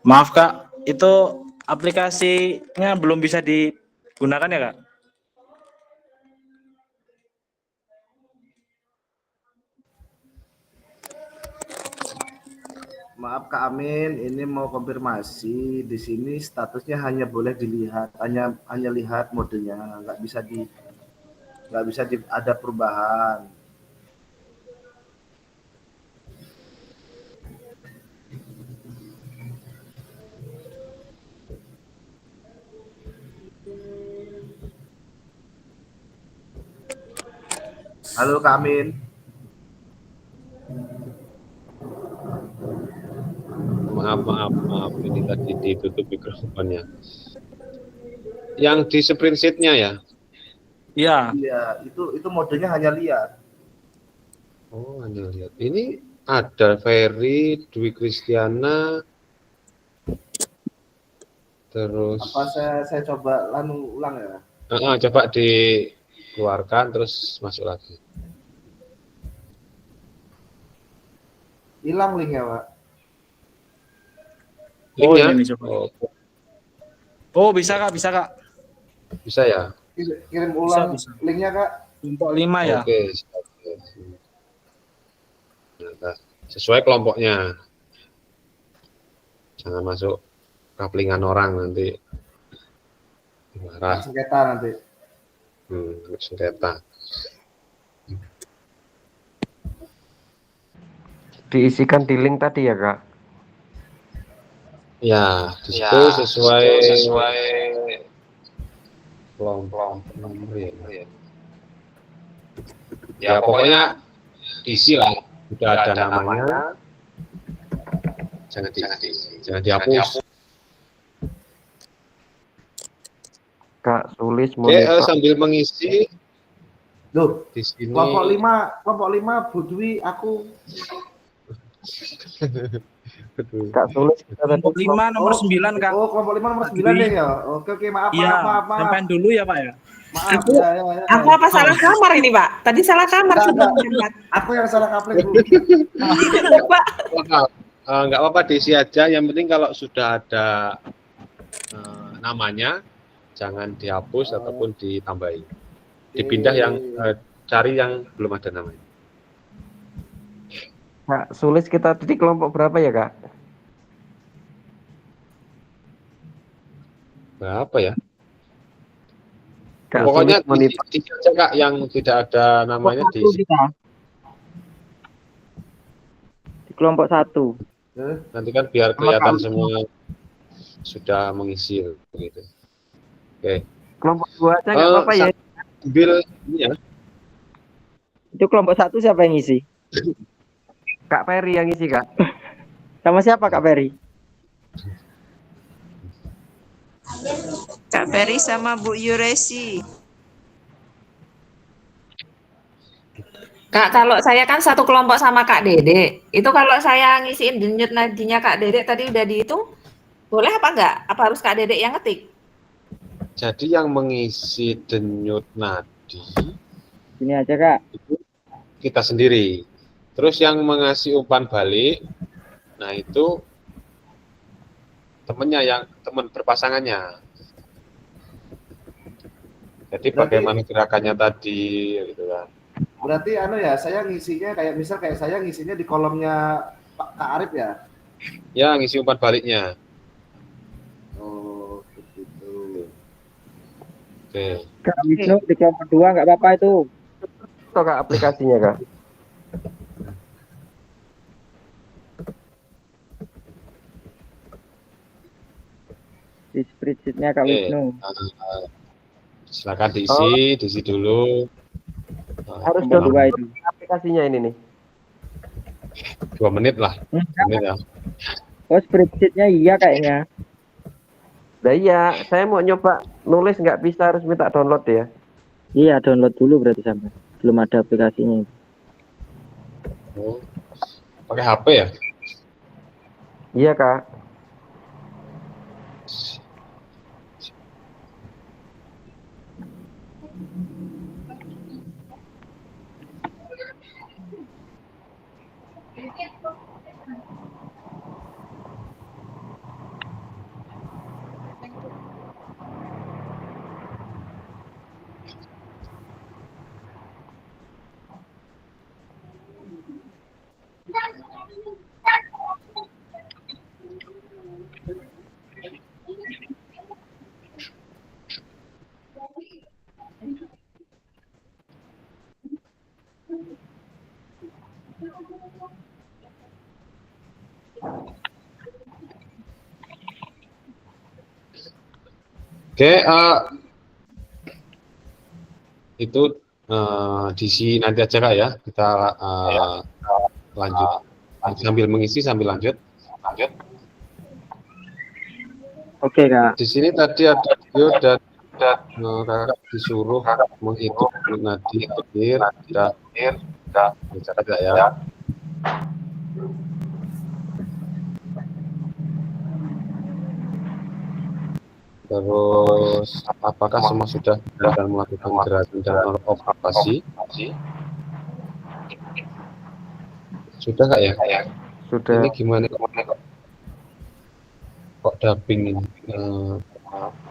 Maaf Kak, itu aplikasinya belum bisa digunakan ya Kak? Maaf Kak Amin, ini mau konfirmasi. Di sini statusnya hanya boleh dilihat, hanya lihat modenya, nggak bisa ada perubahan. Halo Kak Amin. Maaf, ini tadi ditutup mikrofonnya. Yang di spreadsheet-nya ya? Iya. Iya, itu modenya hanya lihat. Oh, hanya lihat. Ini ada Ferry, Dwi Kristiana, terus Apa saya coba ulang ya? coba dikeluarkan terus masuk lagi. Hilang linknya Pak. Oh, Linknya? ini coba. Oh, bisa Kak, bisa Kak. Bisa ya? Kirim ulang Bisa. linknya Kak. Kelompok 5 ya. Oke, siap. Nah, sesuai kelompoknya. Jangan masuk kaplingan orang nanti marah. Sengketa nanti. Sengketa. Diisikan di link tadi ya Kak? Ya, di situ sesuai kelompok nomor ya. Ya, pokoknya diisi lah. Sudah ada namanya. Jangan dihapus. Kak Sulis Oke, monitor. sambil mengisi Loh, di sini. kelompok 5 Budwi aku. Kak Sulis kita tadi Kelompok 5 nomor 9 Kak. Oh, kelompok 5 nomor 9 deh ya. Oke, maaf. Iya, sampean dulu ya Pak ya. Maaf. Aku- Ya. Aku apa salah kamar ini, Pak? Tadi salah kamar Enggak. sebelum Aku yang salah kapling Bu. Pak. Nggak apa-apa diisi aja. Yang penting kalau sudah ada namanya, jangan dihapus ataupun ditambahin. Dipindah yang cari yang belum ada namanya. Kak Sulis kita di kelompok berapa ya Kak? Berapa ya? Kak Pokoknya Sulis monitor. diisi aja Kak yang tidak ada namanya diisi. Di kelompok 1. Nanti kan biar kelihatan semua sudah mengisi gitu. Oke. Kelompok 2 aja nggak apa-apa ya? Sambil ini ya. Itu kelompok 1 siapa yang ngisi? Kak Ferry yang isi Kak. Sama siapa Kak Ferry? Kak Ferry sama Bu Yuresi. Kak, kalau saya kan satu kelompok sama Kak Dede. Itu kalau saya ngisiin denyut nadinya Kak Dede tadi udah dihitung, boleh apa enggak? Apa harus Kak Dede yang ngetik? Jadi yang mengisi denyut nadi Ini aja Kak. itu kita sendiri. Terus yang mengasih umpan balik, nah itu temennya teman berpasangannya. Jadi bagaimana gerakannya tadi, gitu kan? Berarti saya ngisinya kayak saya ngisinya di kolomnya Kak Arif ya. Ya, ngisi umpan baliknya. Oh, begitu. Oke. Kak Wisnu di kelompok 2 nggak apa-apa itu. Itu Kak aplikasinya Kak. Di spreadsheet-nya Kak Oke. Wisnu. Silakan diisi dulu. Harus Kelompok dua itu. Aplikasinya ini nih. 2 menit lah. Menit ya. Oh, spreadsheet-nya iya kayaknya. Nah iya, saya mau nyoba nulis nggak bisa harus minta download ya. Iya, download dulu berarti sampai. Belum ada aplikasinya. Oh. Pakai HP ya? Iya Kak. Oke, itu diisi nanti aja Kak ya. Kita lanjut sambil mengisi sambil lanjut. Oke Kak. Di sini tadi ada video dan Kakak disuruh menghitung nadi akhir, tidak ya. Terus apakah semua sudah dan melakukan gerakan dan observasi? Sudah Kak ya? Sudah. Ini gimana kok dubbing ini?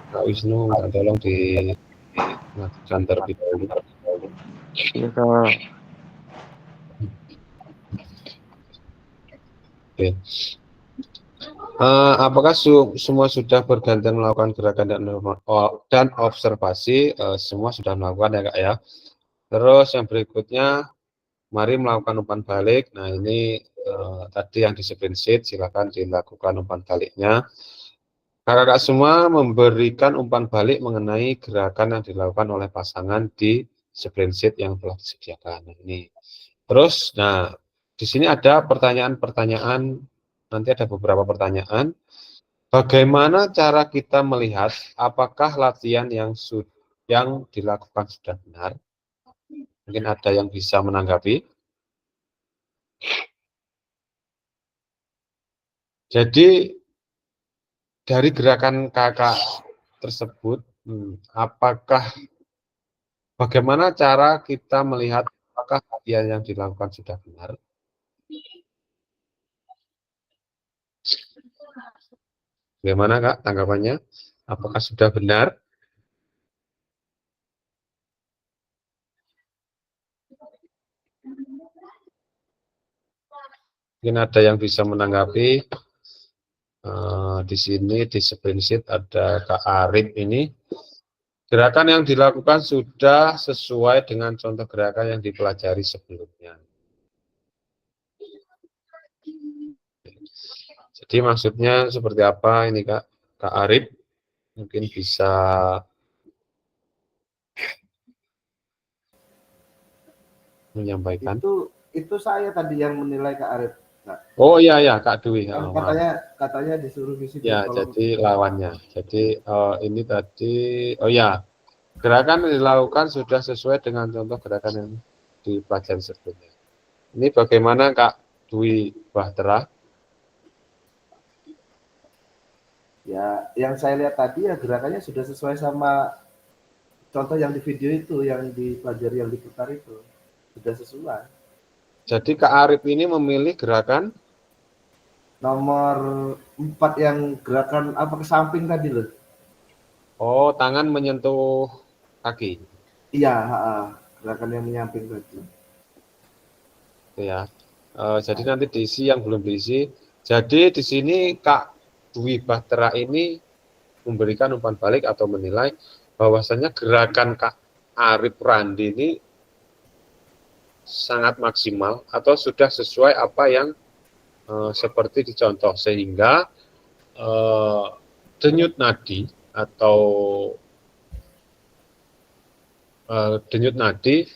Kak Wisnu minta tolong dilakukan terlebih dahulu. Iya Kak. Oke. Apakah semua sudah bergantian melakukan gerakan dan observasi? Semua sudah melakukan ya Kak ya. Terus yang berikutnya, mari melakukan umpan balik. Nah ini tadi yang di spreadsheet, silakan dilakukan umpan baliknya. Kakak semua memberikan umpan balik mengenai gerakan yang dilakukan oleh pasangan di spreadsheet yang telah disediakan. Nah, ini. Terus, nah di sini ada pertanyaan-pertanyaan. Nanti ada beberapa pertanyaan. Bagaimana cara kita melihat apakah latihan yang dilakukan sudah benar? Mungkin ada yang bisa menanggapi. Jadi dari gerakan kakak tersebut, bagaimana cara kita melihat apakah latihan yang dilakukan sudah benar? Bagaimana Kak tanggapannya? Apakah sudah benar? Mungkin ada yang bisa menanggapi. Di sini di spreadsheet ada Kak Arif ini. Gerakan yang dilakukan sudah sesuai dengan contoh gerakan yang dipelajari sebelumnya. Jadi maksudnya seperti apa ini Kak Arif? Mungkin bisa menyampaikan. Itu saya tadi yang menilai Kak Arif. Kak. Oh iya Kak Dwi. Katanya disuruh visi. Ya jadi lawannya. Jadi ini tadi gerakan yang dilakukan sudah sesuai dengan contoh gerakan yang dipelajari sebelumnya. Ini bagaimana Kak Dwi Bahtera? Ya, yang saya lihat tadi ya gerakannya sudah sesuai sama contoh yang di video itu, yang dipelajari, yang diputar itu. Sudah sesuai. Jadi Kak Arif ini memilih gerakan nomor 4 yang gerakan apa ke samping tadi loh. Oh, tangan menyentuh kaki. Iya, gerakan yang menyamping tadi. Itu ya. Jadi nanti diisi yang belum diisi. Jadi di sini Kak Dwi Bahtera ini memberikan umpan balik atau menilai bahwasanya gerakan Kak Arif Randi ini sangat maksimal atau sudah sesuai apa yang seperti dicontoh, sehingga denyut nadi atau denyut nadi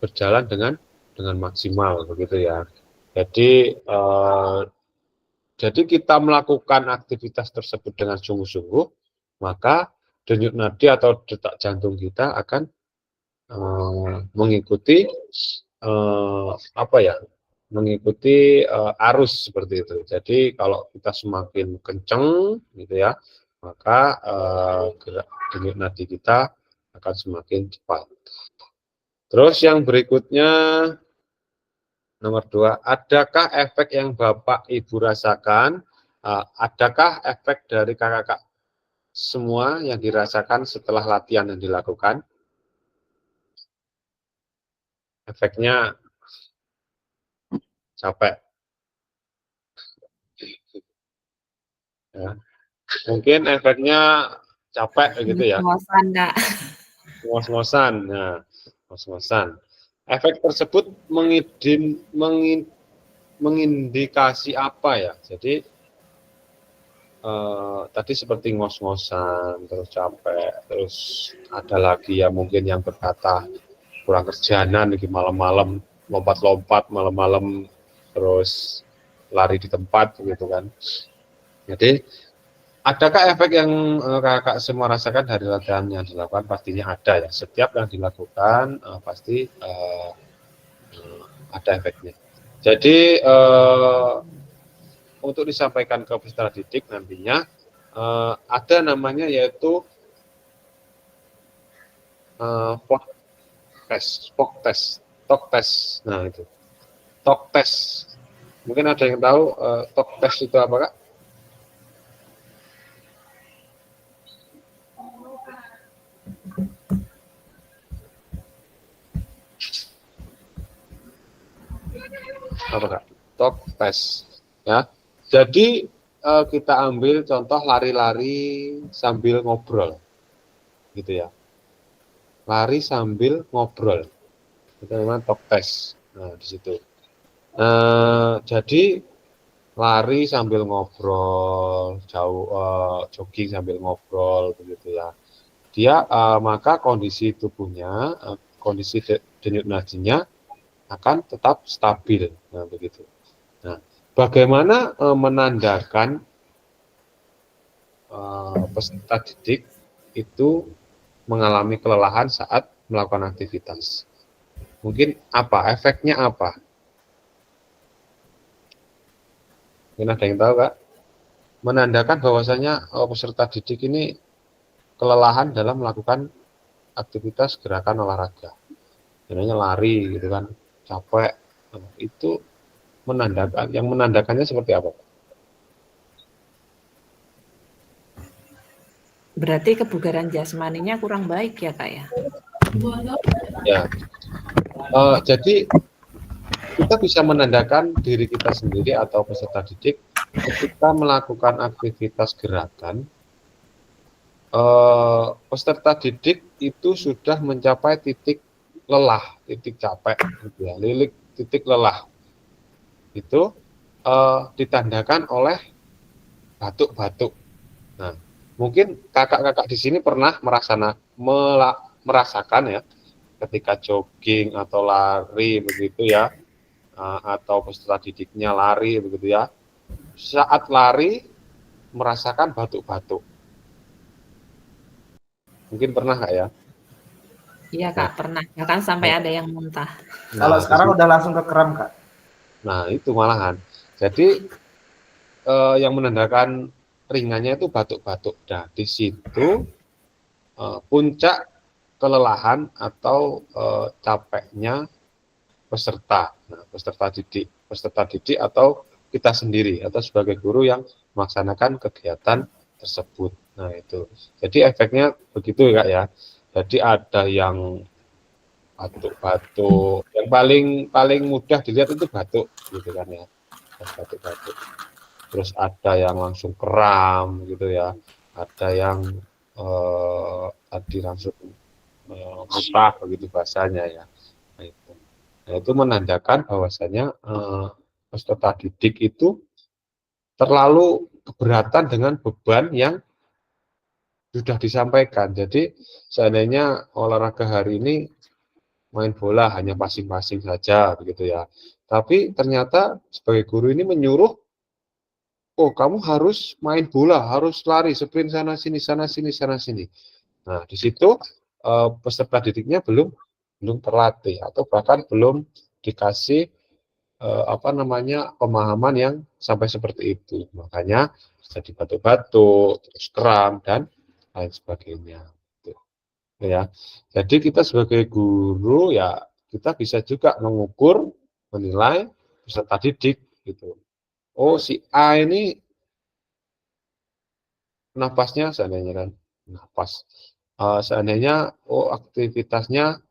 berjalan dengan maksimal begitu ya. Jadi kita melakukan aktivitas tersebut dengan sungguh-sungguh, maka denyut nadi atau detak jantung kita akan mengikuti mengikuti arus seperti itu. Jadi kalau kita semakin kenceng gitu ya, maka denyut nadi kita akan semakin cepat. Terus yang berikutnya nomor 2, adakah efek yang Bapak Ibu rasakan? Adakah efek dari kakak-kakak semua yang dirasakan setelah latihan yang dilakukan? Efeknya capek. Ya. Mungkin efeknya capek gitu ya. Ngos-ngosan, Kak. Ngos-ngosan. Nah, ngos-ngosan. Efek tersebut mengindikasi apa ya? Jadi tadi seperti ngos-ngosan, terus capek, terus ada lagi ya mungkin yang berkata kurang kerjaanan lagi malam-malam, lompat-lompat malam-malam, terus lari di tempat gitu kan. Jadi adakah efek yang kakak semua rasakan dari latihan yang dilakukan? Pastinya ada ya. Setiap yang dilakukan pasti ada efeknya. Jadi untuk disampaikan ke peserta didik nantinya ada namanya yaitu talk test. Nah itu talk test. Mungkin ada yang tahu talk test itu apa, Kak? Apa, Kak? Talk test ya. Jadi kita ambil contoh lari-lari sambil ngobrol, gitu ya. Lari sambil ngobrol, itu namanya talk test. Nah di situ. Jadi lari sambil ngobrol, jogging sambil ngobrol, begitu ya. Dia maka kondisi tubuhnya, kondisi denyut nadinya akan tetap stabil. Nah begitu. Nah, bagaimana menandakan peserta didik itu mengalami kelelahan saat melakukan aktivitas? Mungkin apa? Efeknya apa? Mungkin ada yang tahu, Kak? Menandakan bahwasanya peserta didik ini kelelahan dalam melakukan aktivitas gerakan olahraga. Namanya lari gitu kan, capek. Nah, itu menandakan, yang menandakannya seperti apa, Pak? Berarti kebugaran jasmaninya kurang baik ya, Kak ya? Ya. Jadi kita bisa menandakan diri kita sendiri atau peserta didik ketika melakukan aktivitas gerakan. Peserta didik itu sudah mencapai titik lelah, titik capek, gitu ya, titik lelah. Itu ditandakan oleh batuk-batuk. Nah, mungkin kakak-kakak di sini pernah merasakan ya, ketika jogging atau lari begitu ya, atau peserta didiknya lari begitu ya, saat lari merasakan batuk-batuk. Mungkin pernah nggak ya? Iya, Kak, pernah. Bahkan sampai ada yang muntah. Kalau sekarang udah langsung ke kram, Kak. Nah, itu malahan. Jadi yang menandakan ringannya itu batuk-batuk. Nah, di situ puncak kelelahan atau capeknya peserta. Nah, peserta didik atau kita sendiri atau sebagai guru yang melaksanakan kegiatan tersebut. Nah, itu. Jadi efeknya begitu ya, Kak ya. Jadi ada yang batuk-batuk, yang paling mudah dilihat itu batuk gitu kan ya, batuk-batuk. Terus ada yang langsung kram gitu ya, ada yang tadi langsung muntah begitu bahasanya ya. Nah, itu menandakan bahwasanya peserta didik itu terlalu keberatan dengan beban yang sudah disampaikan. Jadi seandainya olahraga hari ini main bola hanya passing-passing saja begitu ya. Tapi ternyata sebagai guru ini menyuruh, oh kamu harus main bola, harus lari, sprint sana sini, sana sini, sana sini. Nah di situ peserta didiknya belum terlatih atau bahkan belum dikasih pemahaman yang sampai seperti itu. Makanya jadi batuk-batuk, terus kram dan lain sebagainya. Ya, jadi kita sebagai guru ya kita bisa juga mengukur, menilai peserta didik gitu. Oh si A ini napasnya seandainya kan napas, seandainya aktivitasnya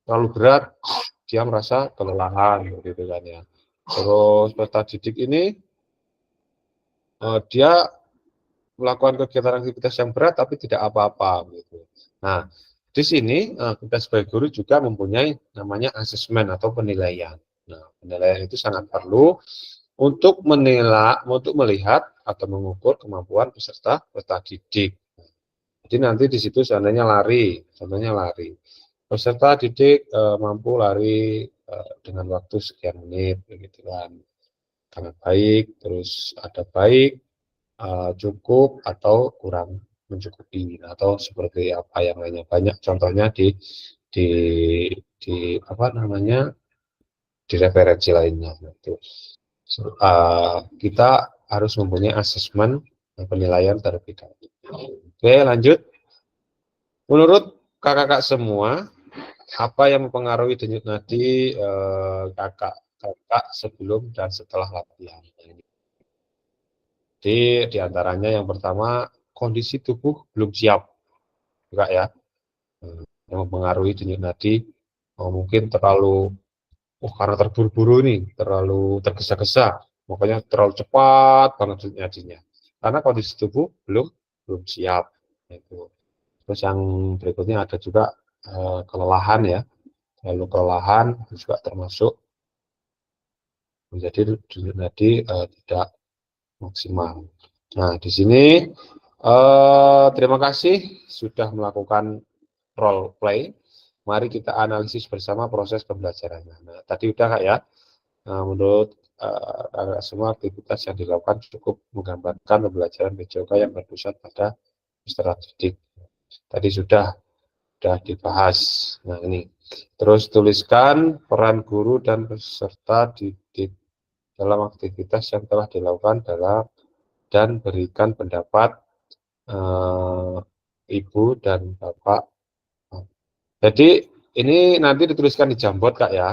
terlalu berat, dia merasa kelelahan gitu kan ya. Terus peserta didik ini dia melakukan kegiatan aktivitas yang berat tapi tidak apa-apa gitu. Nah, di sini kita sebagai guru juga mempunyai namanya asesmen atau penilaian. Nah, penilaian itu sangat perlu untuk menilai, untuk melihat atau mengukur kemampuan peserta didik. Jadi nanti di situ contohnya lari, peserta didik mampu lari dengan waktu sekian menit, begitu kan, sangat baik, terus ada baik, cukup atau kurang mencukupi, atau seperti apa yang lainnya, banyak contohnya di apa namanya, di referensi lainnya. Itu kita harus mempunyai asesmen penilaian terlebih dahulu. Oke, lanjut. Menurut kakak-kakak semua, apa yang mempengaruhi denyut nadi kakak sebelum dan setelah latihan? Jadi diantaranya yang pertama, kondisi tubuh belum siap, juga ya, yang mempengaruhi denyut nadi. Mungkin terlalu, karena terburu-buru nih, terlalu tergesa-gesa, makanya terlalu cepat banget denyut nadinya. Karena kondisi tubuh belum siap. Itu. Terus yang berikutnya ada juga kelelahan ya, lalu kelelahan juga termasuk menjadi denyut nadi tidak maksimal. Nah, di sini terima kasih sudah melakukan role play. Mari kita analisis bersama proses pembelajarannya. Nah, tadi udah Kak ya. Nah, menurut semua aktivitas yang dilakukan cukup menggambarkan pembelajaran PJOK yang berpusat pada peserta didik. Tadi sudah dibahas. Nah, ini. Terus tuliskan peran guru dan peserta didik dalam aktivitas yang telah dilakukan dan berikan pendapat Ibu dan Bapak. Jadi ini nanti dituliskan di Jamboard Kak ya.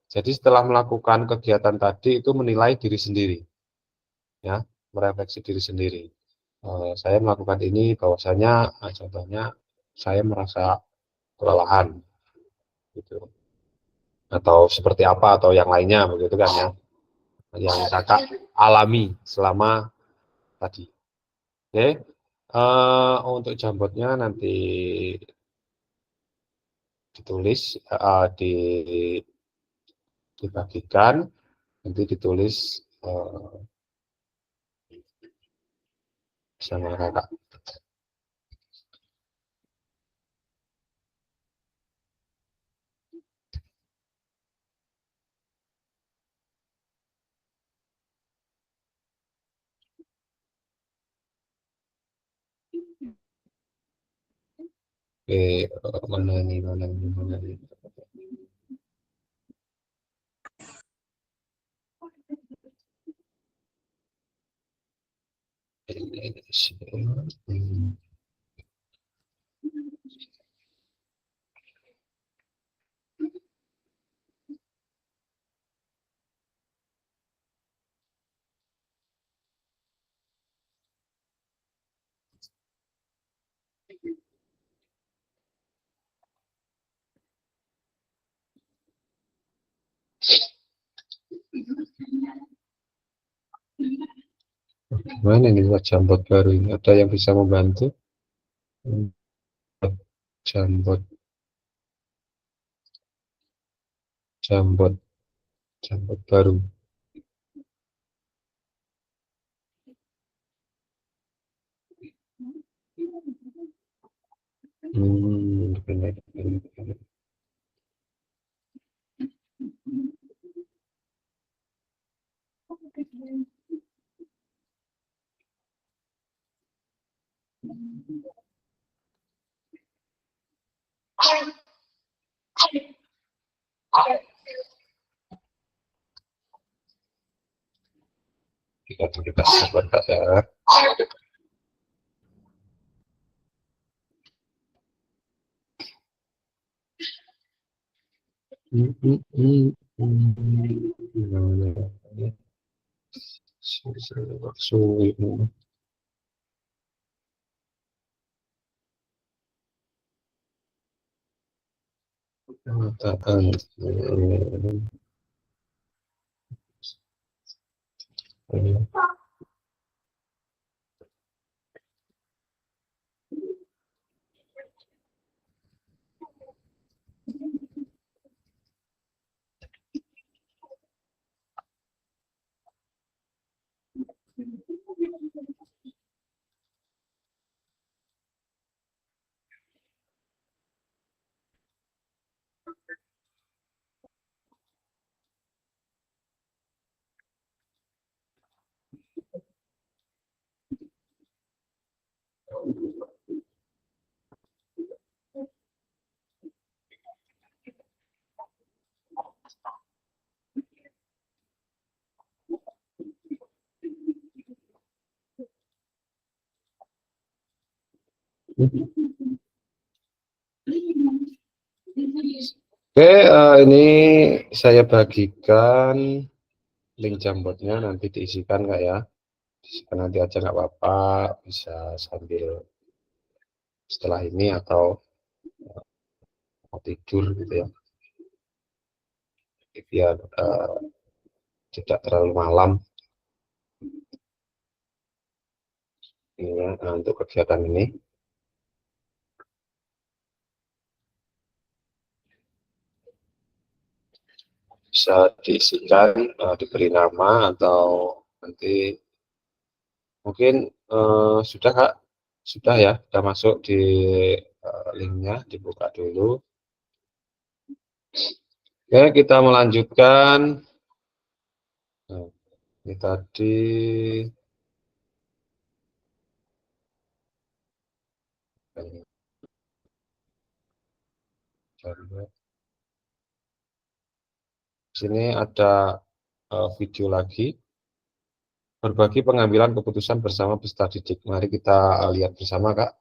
Jadi setelah melakukan kegiatan tadi itu menilai diri sendiri, ya, merefleksi diri sendiri. Saya melakukan ini bahwasanya, contohnya saya merasa kelelahan, gitu, atau seperti apa atau yang lainnya begitu kan ya, yang kakak alami selama tadi. Oke, untuk Jamboardnya nanti ditulis, dibagikan, nanti ditulis sama kakak. Oke, mana ini. Mana ini buat Jamboard baru ini? Ada yang bisa membantu? Jamboard baru. Benar. Kita sabar Kak ya. Oke, ini saya bagikan link Jamboardnya, nanti diisikan Kak ya. Diisikan nanti aja nggak apa-apa, bisa sambil setelah ini atau mau tidur gitu ya. Biar tidak terlalu malam. Ini ya, untuk kegiatan ini. Bisa diisikan, diberi nama atau nanti mungkin sudah Kak, sudah ya, sudah masuk di linknya, dibuka dulu. Oke, kita melanjutkan. Nah, ini tadi sini ada video lagi. Berbagi pengambilan keputusan bersama peserta didik. Mari kita lihat bersama Kak,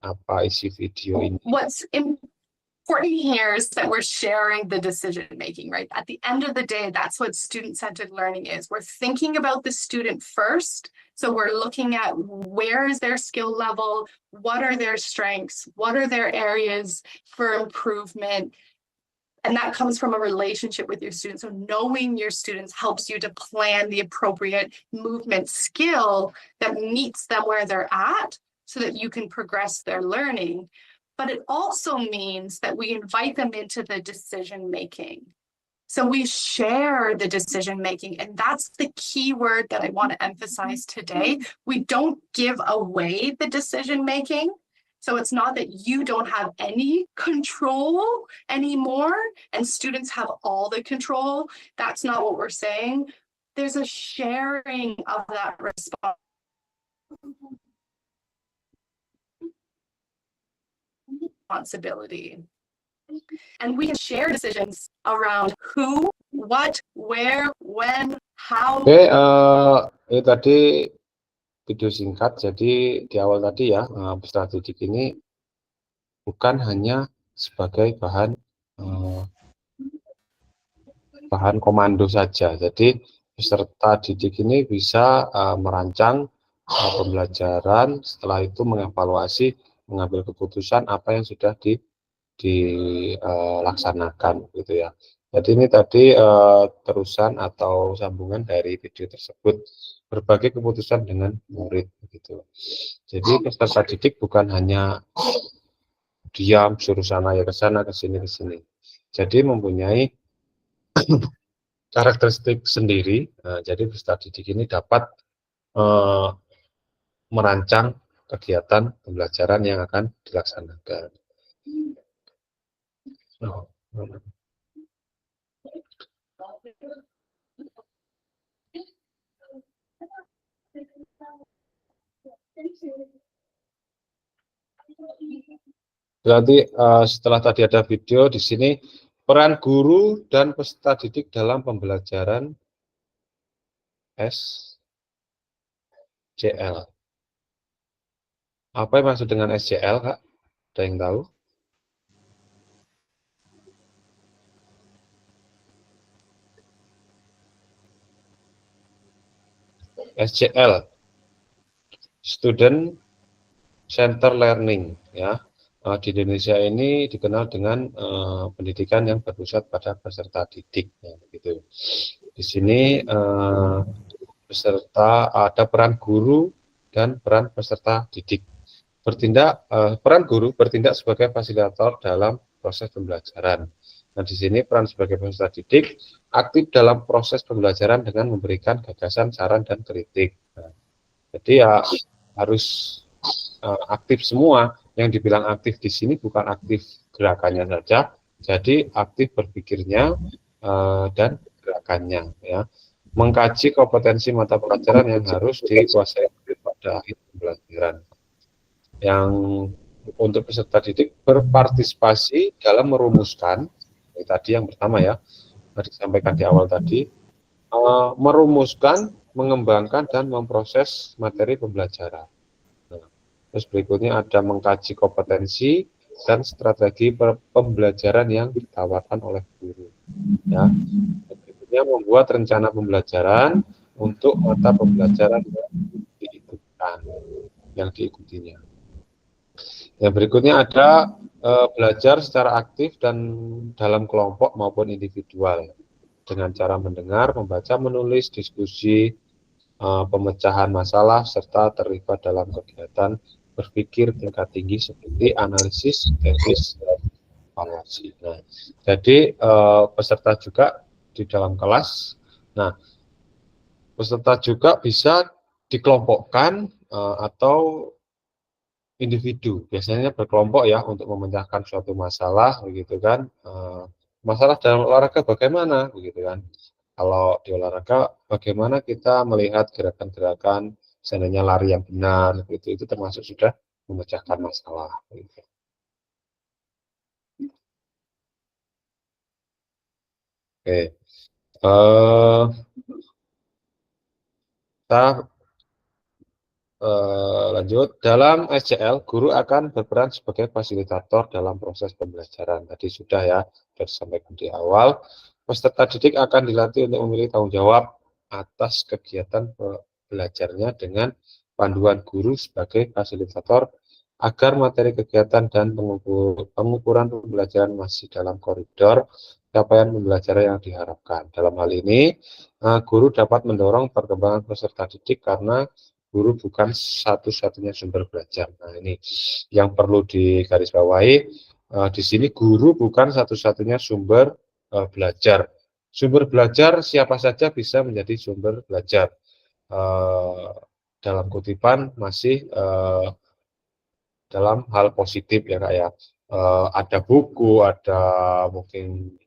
apa isi video ini. What's important here is that we're sharing the decision making, right? At the end of the day, that's what student-centered learning is. We're thinking about the student first. So we're looking at where is their skill level, what are their strengths, what are their areas for improvement. And that comes from a relationship with your students. So knowing your students helps you to plan the appropriate movement skill that meets them where they're at so that you can progress their learning. But it also means that we invite them into the decision making. So we share the decision making, and that's the key word that I want to emphasize today. We don't give away the decision making. So it's not that you don't have any control anymore and students have all the control. That's not what we're saying. There's a sharing of that responsibility. And we can share decisions around who, what, where, when, how. Oke, ini tadi video singkat. Jadi di awal tadi ya, peserta didik ini bukan hanya sebagai bahan komando saja. Jadi peserta didik ini bisa merancang pembelajaran, setelah itu mengevaluasi, mengambil keputusan apa yang sudah dilaksanakan gitu ya. Jadi ini tadi terusan atau sambungan dari video tersebut, berbagai keputusan dengan murid begitu. Jadi peserta didik bukan hanya diam suruh sana ya ke sana ke sini. Jadi mempunyai karakteristik sendiri. Jadi peserta didik ini dapat merancang kegiatan pembelajaran yang akan dilaksanakan. Berarti setelah tadi ada video di sini, peran guru dan peserta didik dalam pembelajaran SJL. Apa yang maksud dengan SJL, Kak? Ada yang tahu? SJL, Student Center Learning, ya. Di Indonesia ini dikenal dengan pendidikan yang berpusat pada peserta didik, ya, begitu. Di sini ada peran guru dan peran peserta didik. Peran guru bertindak sebagai fasilitator dalam proses pembelajaran. Nah, di sini peran sebagai peserta didik aktif dalam proses pembelajaran dengan memberikan gagasan, saran, dan kritik. Nah, jadi ya harus aktif semua. Yang dibilang aktif di sini bukan aktif gerakannya saja, jadi aktif berpikirnya dan gerakannya. Ya. Mengkaji kompetensi mata pelajaran yang harus dikuasai pada akhir pembelajaran. Yang untuk peserta didik berpartisipasi dalam merumuskan, tadi yang pertama ya, disampaikan di awal tadi, merumuskan, mengembangkan, dan memproses materi pembelajaran. Nah, Terus berikutnya ada mengkaji kompetensi dan strategi pembelajaran yang ditawarkan oleh guru. Ya. Berikutnya membuat rencana pembelajaran untuk mata pembelajaran yang diikutinya. Yang berikutnya ada belajar secara aktif dan dalam kelompok maupun individual dengan cara mendengar, membaca, menulis, diskusi, pemecahan masalah, serta terlibat dalam kegiatan berpikir tingkat tinggi seperti analisis, tesis, dan evaluasi. Nah, jadi peserta juga di dalam kelas. Nah, peserta juga bisa dikelompokkan atau individu, biasanya berkelompok ya untuk memecahkan suatu masalah, begitu kan. Masalah dalam olahraga bagaimana, begitu kan. Kalau di olahraga, bagaimana kita melihat gerakan-gerakan, seandainya lari yang benar, itu termasuk sudah memecahkan masalah. Gitu. Oke, kita lanjut. Dalam SCL, guru akan berperan sebagai fasilitator dalam proses pembelajaran. Tadi sudah ya, sudah disampaikan di awal. Peserta didik akan dilatih untuk memiliki tanggung jawab atas kegiatan belajarnya dengan panduan guru sebagai fasilitator agar materi kegiatan dan pengukuran pembelajaran masih dalam koridor capaian pembelajaran yang diharapkan. Dalam hal ini, guru dapat mendorong perkembangan peserta didik karena guru bukan satu-satunya sumber belajar. Nah, ini yang perlu digarisbawahi. Di sini guru bukan satu-satunya sumber belajar. Sumber belajar siapa saja bisa menjadi sumber belajar. Dalam kutipan masih dalam hal positif ya Kak ya. Ada buku, ada mungkin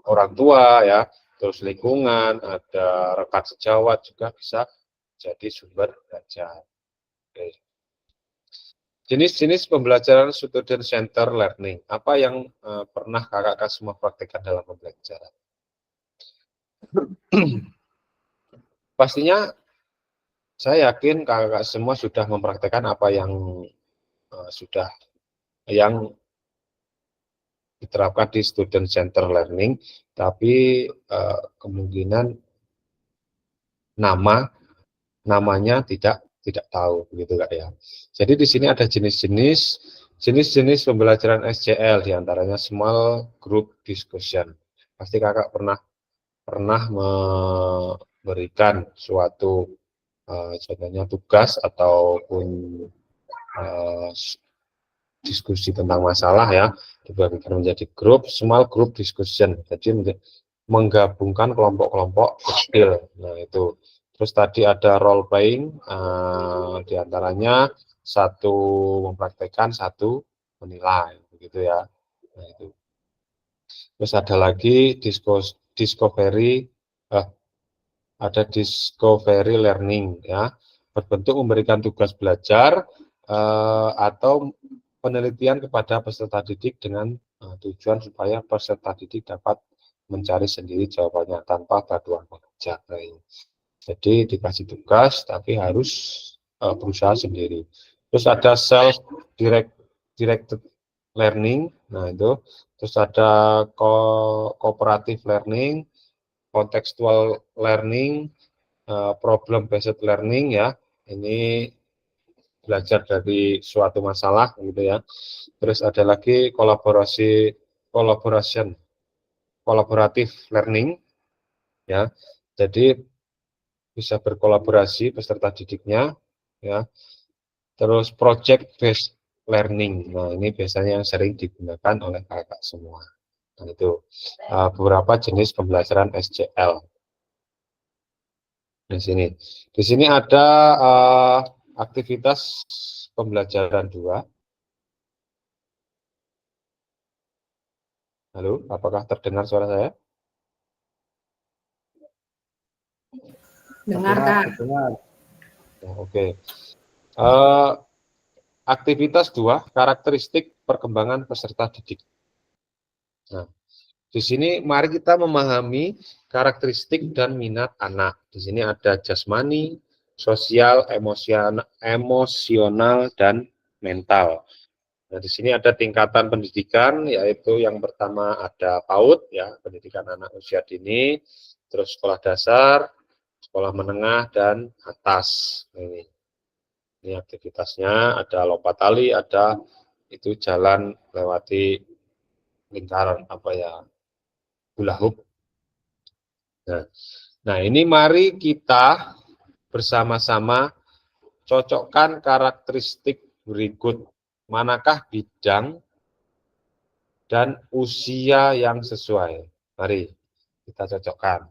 orang tua ya, terus lingkungan, ada rekan sejawat juga bisa jadi sumber belajar. Oke. Jenis-jenis pembelajaran student center learning. Apa yang pernah kakak semua praktekkan dalam pembelajaran? Pastinya saya yakin kakak semua sudah mempraktekkan apa yang yang diterapkan di student center learning, tapi kemungkinan namanya tidak tahu begitu Kak ya. Jadi di sini ada jenis-jenis pembelajaran SCL, diantaranya small group discussion. Pasti kakak pernah memberikan suatu contohnya tugas ataupun diskusi tentang masalah ya, dibagikan menjadi grup, small group discussion. Jadi menggabungkan kelompok-kelompok kecil. Nah itu. Terus tadi ada role playing, diantaranya satu mempraktekkan, satu menilai, begitu ya. Nah, itu. Terus ada lagi ada discovery learning ya, berbentuk memberikan tugas belajar atau penelitian kepada peserta didik dengan tujuan supaya peserta didik dapat mencari sendiri jawabannya tanpa bantuan pengajar. Jadi dikasih tugas tapi harus berusaha sendiri. Terus ada self directed learning. Nah itu. Terus ada cooperative learning, contextual learning, problem based learning ya. Ini belajar dari suatu masalah gitu ya. Terus ada lagi collaborative learning ya. Jadi bisa berkolaborasi peserta didiknya ya. Terus project based learning. Nah, ini biasanya yang sering digunakan oleh kakak semua. Nah, itu beberapa jenis pembelajaran SCL. Di sini ada aktivitas pembelajaran 2. Halo, apakah terdengar suara saya? Dengar, Kak. Oke. Aktivitas 2, karakteristik perkembangan peserta didik. Nah, di sini mari kita memahami karakteristik dan minat anak. Di sini ada jasmani, sosial, emosional, dan mental. Nah, di sini ada tingkatan pendidikan, yaitu yang pertama ada PAUD, ya, pendidikan anak usia dini, terus sekolah dasar, sekolah menengah, dan atas. Ini aktivitasnya, ada lompat tali, ada itu jalan lewati lingkaran, hula hoop. Nah, ini mari kita bersama-sama cocokkan karakteristik berikut. Manakah bidang dan usia yang sesuai? Mari kita cocokkan.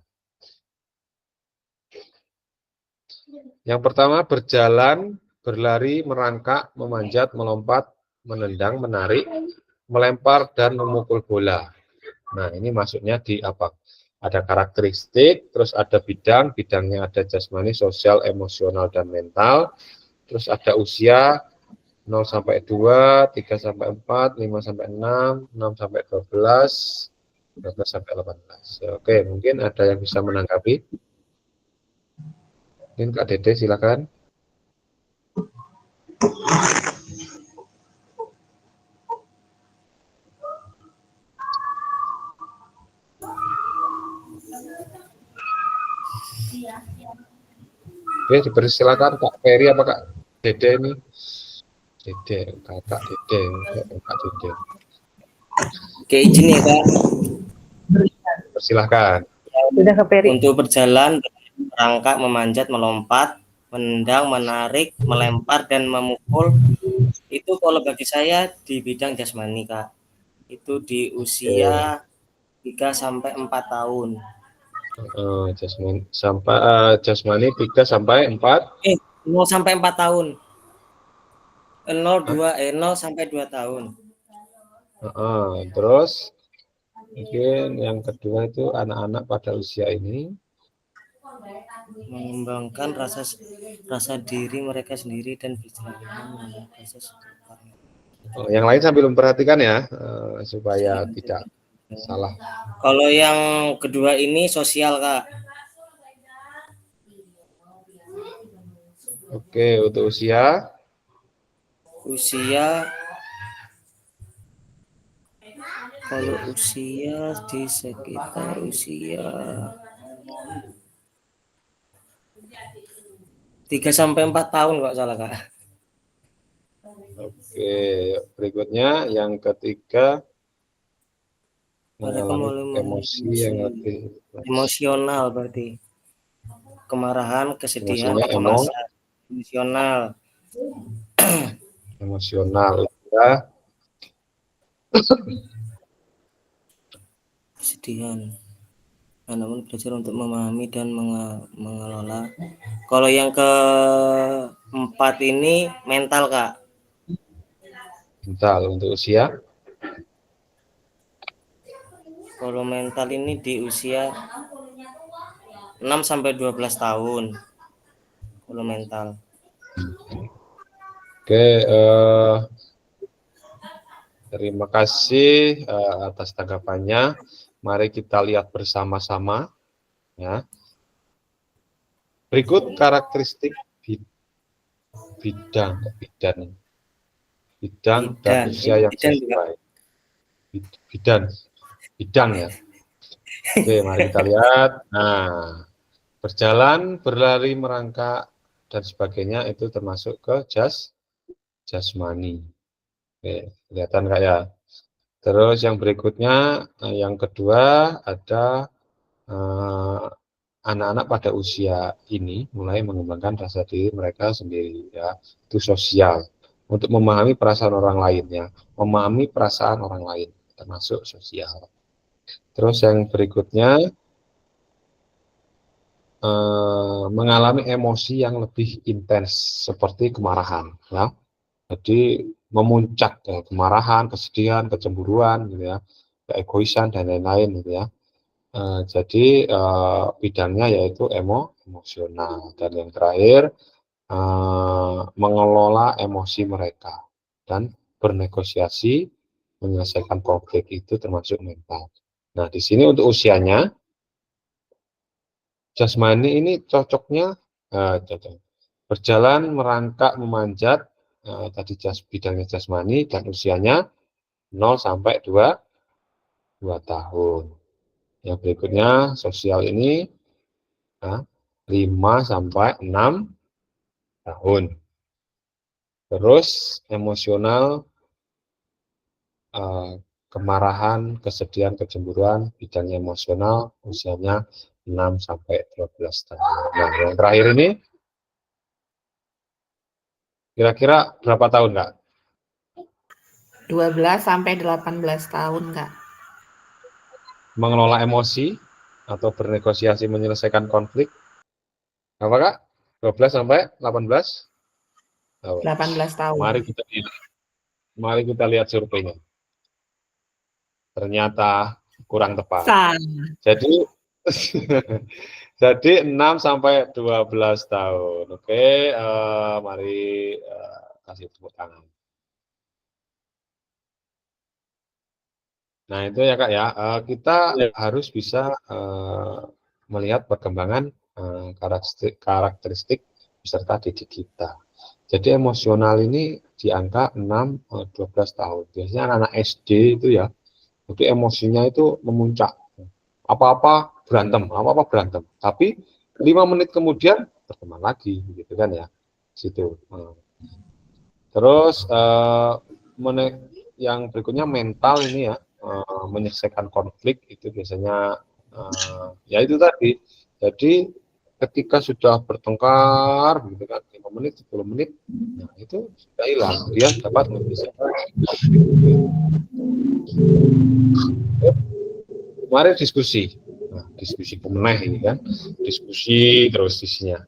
Yang pertama, berjalan, berlari, merangkak, memanjat, melompat, menendang, menarik, melempar, dan memukul bola. Nah, ini maksudnya di apa? Ada karakteristik, terus ada bidang, bidangnya ada jasmani, sosial, emosional, dan mental. Terus ada usia 0 sampai 2, 3 sampai 4, 5 sampai 6, 6 sampai 12, 12 sampai 18. Oke, mungkin ada yang bisa menanggapi. Mungkin Kak Dede, silakan. Oke, dipersilakan Kak Ferry apa Kak Dede ini? Dede, Kakak Dede, Kak Dede. Oke, izin ya Kak. Persilahkan. Sudah ke Peri. Untuk berjalan, merangkak, memanjat, melompat, menendang, menarik, melempar, dan memukul, itu kalau bagi saya di bidang jasmani Kak. Itu di usia 3 sampai 4 tahun. Jasmani 3 sampai 4. 0 sampai 4 tahun. 0 sampai 2 tahun. Terus mungkin yang kedua itu anak-anak pada usia ini mengembangkan rasa diri mereka sendiri dan berjalan yang lain sambil memperhatikan ya, supaya tidak salah. Kalau yang kedua ini sosial Kak. Oke, untuk usia kalau usia di sekitar usia 3 sampai 4 tahun kok salah Kak. Oke, berikutnya yang ketiga mengalami emosi yang lebih emosional, berarti kemarahan, kesedihan, emosinya kecemasan, emosional ya. Kesedihan. Namun belajar untuk memahami dan mengelola. Kalau yang keempat ini mental Kak. Mental untuk usia. Kalau mental ini di usia 6 sampai 12 tahun. Kalau mental. Oke, terima kasih atas tanggapannya. Mari kita lihat bersama-sama ya. Berikut karakteristik bidang dan usia yang sesuai. Bidang ya. Oke, mari kita lihat. Nah, berjalan, berlari, merangkak dan sebagainya itu termasuk ke jasmani. Oke, kelihatan Kak ya. Terus yang berikutnya, yang kedua ada anak-anak pada usia ini mulai mengembangkan rasa diri mereka sendiri ya. Itu sosial. Untuk memahami perasaan orang lain ya. Memahami perasaan orang lain termasuk sosial. Terus yang berikutnya mengalami emosi yang lebih intens seperti kemarahan ya. Jadi memuncak ya, kemarahan, kesedihan, kecemburuan gitu ya, keegoisan dan lain-lain gitu ya. Jadi bidangnya yaitu emosional, dan yang terakhir mengelola emosi mereka dan bernegosiasi menyelesaikan konflik itu termasuk mental. Nah, di sini untuk usianya jasmani ini cocoknya berjalan, merangkak, memanjat, tadi bidangnya jasmani, dan usianya 0 sampai 2 tahun. Yang berikutnya sosial ini 5 sampai 6 tahun. Terus emosional, kemarahan, kesedihan, kecemburuan, bidangnya emosional, usianya 6 sampai 12 tahun. Nah, yang terakhir ini kira-kira berapa tahun, Kak? 12 sampai 18 tahun, Kak. Mengelola emosi atau bernegosiasi menyelesaikan konflik. Apa, Kak? 12 sampai 18? 18 tahun. Mari kita lihat surveinya. Ternyata kurang tepat. Sama. Jadi jadi 6 sampai 12 tahun. Oke, mari kasih tepuk tangan. Nah, itu ya Kak ya. Kita harus bisa melihat perkembangan karakteristik peserta didik kita. Jadi emosional ini di angka 6-12 tahun. Biasanya anak-anak SD itu ya, jadi emosinya itu memuncak. Apa-apa berantem. Tapi 5 menit kemudian berteman lagi, gitu kan ya. Situ. Terus yang berikutnya mental ini ya, menyelesaikan konflik itu biasanya ya itu tadi. Jadi ketika sudah bertengkar gitu kan 5 menit 10 menit, nah itu sudah hilang, dia dapat menyelesaikan konflik. Mari diskusi. Nah, diskusi pemenang ini kan, diskusi terus isinya.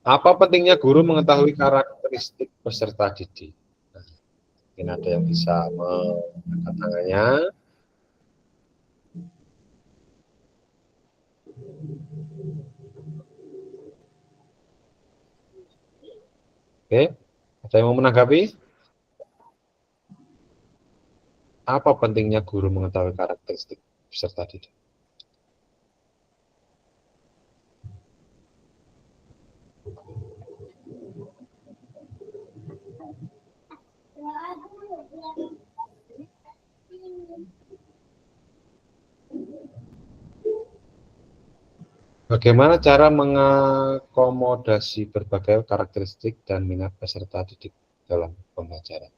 Apa pentingnya guru mengetahui karakteristik peserta didik? Nah, mungkin ada yang bisa mengangkat tangannya. Oke, ada yang mau menanggapi? Apa pentingnya guru mengetahui karakteristik peserta didik? Bagaimana cara mengakomodasi berbagai karakteristik dan minat peserta didik dalam pembelajaran?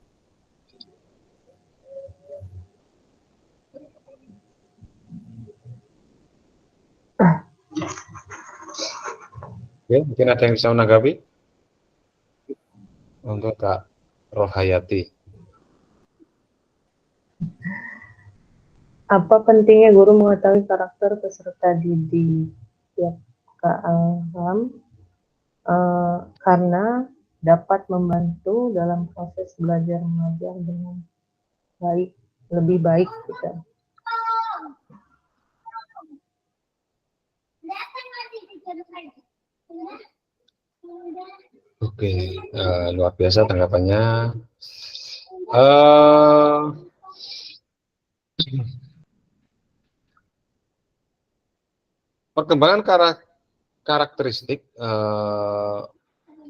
Oke, mungkin ada yang bisa menanggapi? Untuk Kak Rohayati. Apa pentingnya guru mengetahui karakter peserta didik? Ya, Kak Alham, karena dapat membantu dalam proses belajar mengajar dengan baik, lebih baik gitu. Oke, luar biasa tanggapannya. Perkembangan karakteristik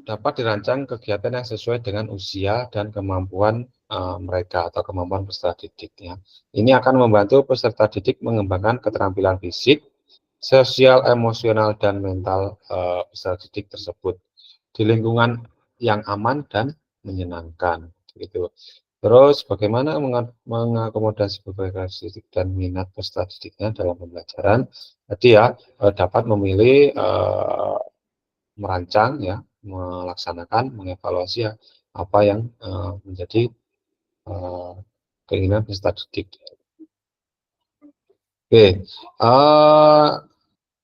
dapat dirancang kegiatan yang sesuai dengan usia dan kemampuan mereka atau kemampuan peserta didiknya. Ini akan membantu peserta didik mengembangkan keterampilan fisik, sosial, emosional, dan mental peserta didik tersebut di lingkungan yang aman dan menyenangkan. Gitu. Terus bagaimana mengakomodasi berbagai karakteristik dan minat peserta didiknya dalam pembelajaran? Tadi ya dapat memilih, merancang ya, melaksanakan, mengevaluasi ya, apa yang menjadi keinginan peserta didik. Oke,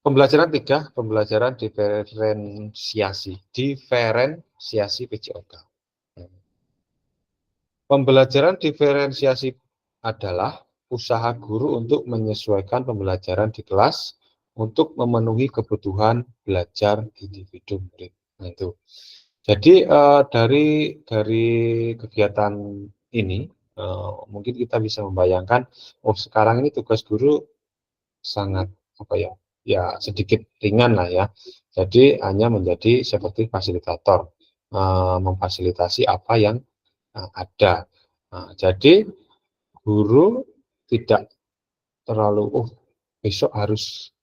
pembelajaran 3, pembelajaran diferensiasi PJOK. Pembelajaran diferensiasi adalah usaha guru untuk menyesuaikan pembelajaran di kelas untuk memenuhi kebutuhan belajar individu murid. Nah, itu. Jadi dari kegiatan ini mungkin kita bisa membayangkan, oh sekarang ini tugas guru sangat apa ya, ya sedikit ringan lah ya. Jadi hanya menjadi seperti fasilitator, memfasilitasi apa yang ada. Nah, jadi guru tidak terlalu, besok harus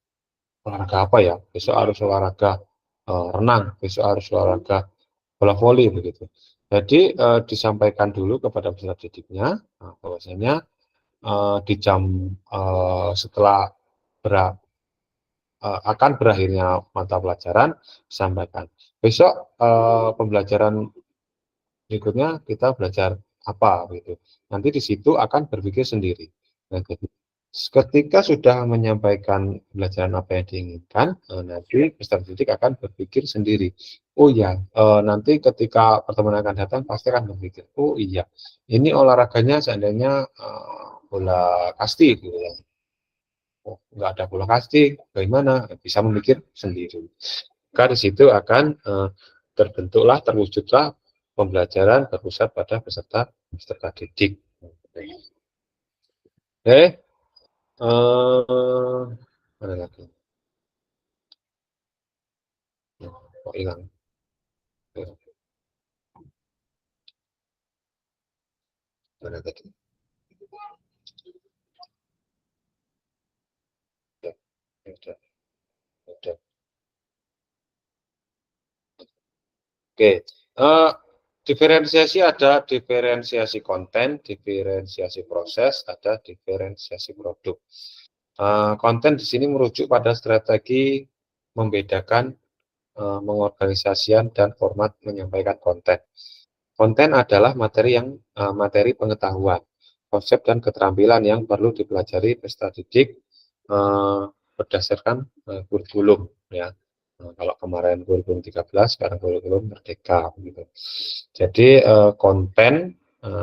olahraga apa ya? Besok harus olahraga renang, besok harus olahraga bola voli begitu. Jadi disampaikan dulu kepada peserta didiknya bahwasanya di jam setelah akan berakhirnya mata pelajaran, sampaikan besok pembelajaran berikutnya kita belajar apa gitu. Nanti di situ akan berpikir sendiri. Nah, jadi ketika sudah menyampaikan pembelajaran apa yang diinginkan, nanti peserta didik akan berpikir sendiri. Oh ya, nanti ketika pertemuan akan datang pasti akan berpikir, oh iya, ini olahraganya seandainya bola kasti gitu ya. Oh, nggak ada bola kasti, bagaimana? Bisa memikir sendiri. Maka di situ akan terbentuklah, terwujudlah pembelajaran berpusat pada peserta didik. Oke, mana lagi? Kok hilang? Mana tadi? Udah. Oke, diferensiasi ada diferensiasi konten, diferensiasi proses, ada diferensiasi produk. Konten di sini merujuk pada strategi membedakan mengorganisasikan dan format menyampaikan konten. Konten adalah materi materi pengetahuan, konsep dan keterampilan yang perlu dipelajari peserta didik berdasarkan kurikulum ya. Kalau kemarin kurikulum 13, sekarang kurikulum Merdeka gitu. Jadi konten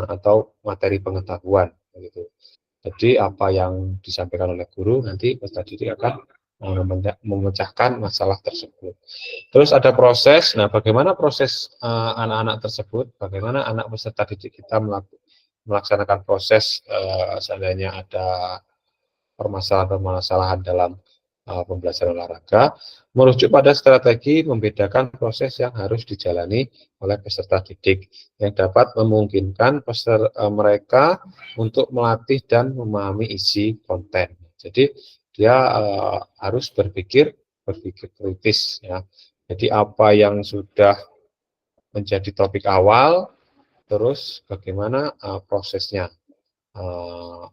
atau materi pengetahuan gitu. Jadi apa yang disampaikan oleh guru nanti peserta didik akan memecahkan masalah tersebut. Terus ada proses. Nah, bagaimana proses anak-anak tersebut? Bagaimana anak peserta didik kita melaksanakan proses seandainya ada permasalahan-permasalahan dalam pembelajaran olahraga, merujuk pada strategi membedakan proses yang harus dijalani oleh peserta didik yang dapat memungkinkan mereka untuk melatih dan memahami isi konten. Jadi dia harus berpikir kritis ya. Jadi apa yang sudah menjadi topik awal, terus bagaimana prosesnya,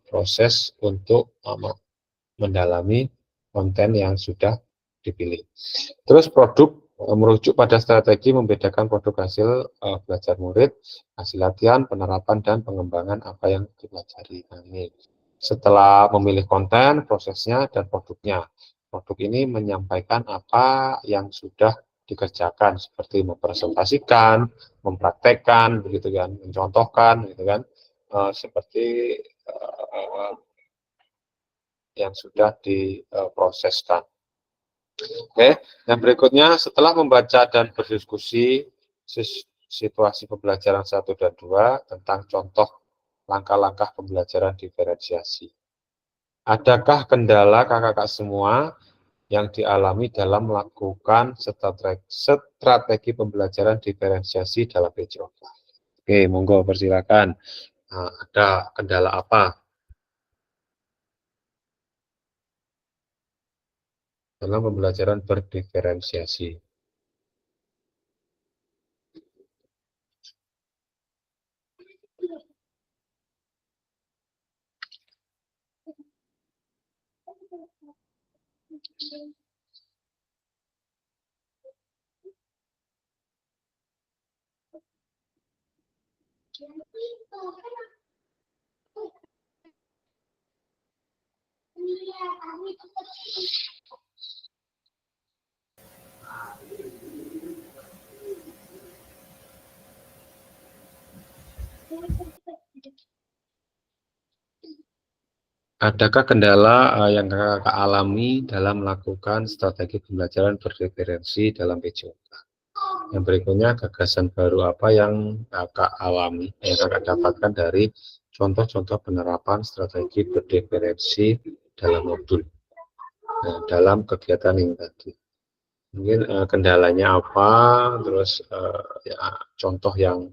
proses untuk mendalami konten yang sudah dipilih. Terus produk merujuk pada strategi membedakan produk hasil belajar murid, hasil latihan, penerapan, dan pengembangan apa yang dipelajari. Nah, ini setelah memilih konten, prosesnya, dan produknya. Produk ini menyampaikan apa yang sudah dikerjakan, seperti mempresentasikan, mempraktekkan, begitu kan, mencontohkan, gitu kan, seperti yang sudah diproseskan. Oke, yang berikutnya setelah membaca dan berdiskusi situasi pembelajaran 1 dan 2 tentang contoh langkah-langkah pembelajaran diferensiasi. Adakah kendala kakak-kakak semua yang dialami dalam melakukan strategi pembelajaran diferensiasi dalam PJOK? Oke, monggo persilakan. Ada kendala apa dalam pembelajaran berdiferensiasi? Adakah kendala yang kakak alami dalam melakukan strategi pembelajaran berdiferensi dalam PJOK? Yang berikutnya, gagasan baru apa yang kakak alami, yang kakak dapatkan dari contoh-contoh penerapan strategi berdiferensi dalam modul, dalam kegiatan ini tadi. Mungkin kendalanya apa, terus ya contoh yang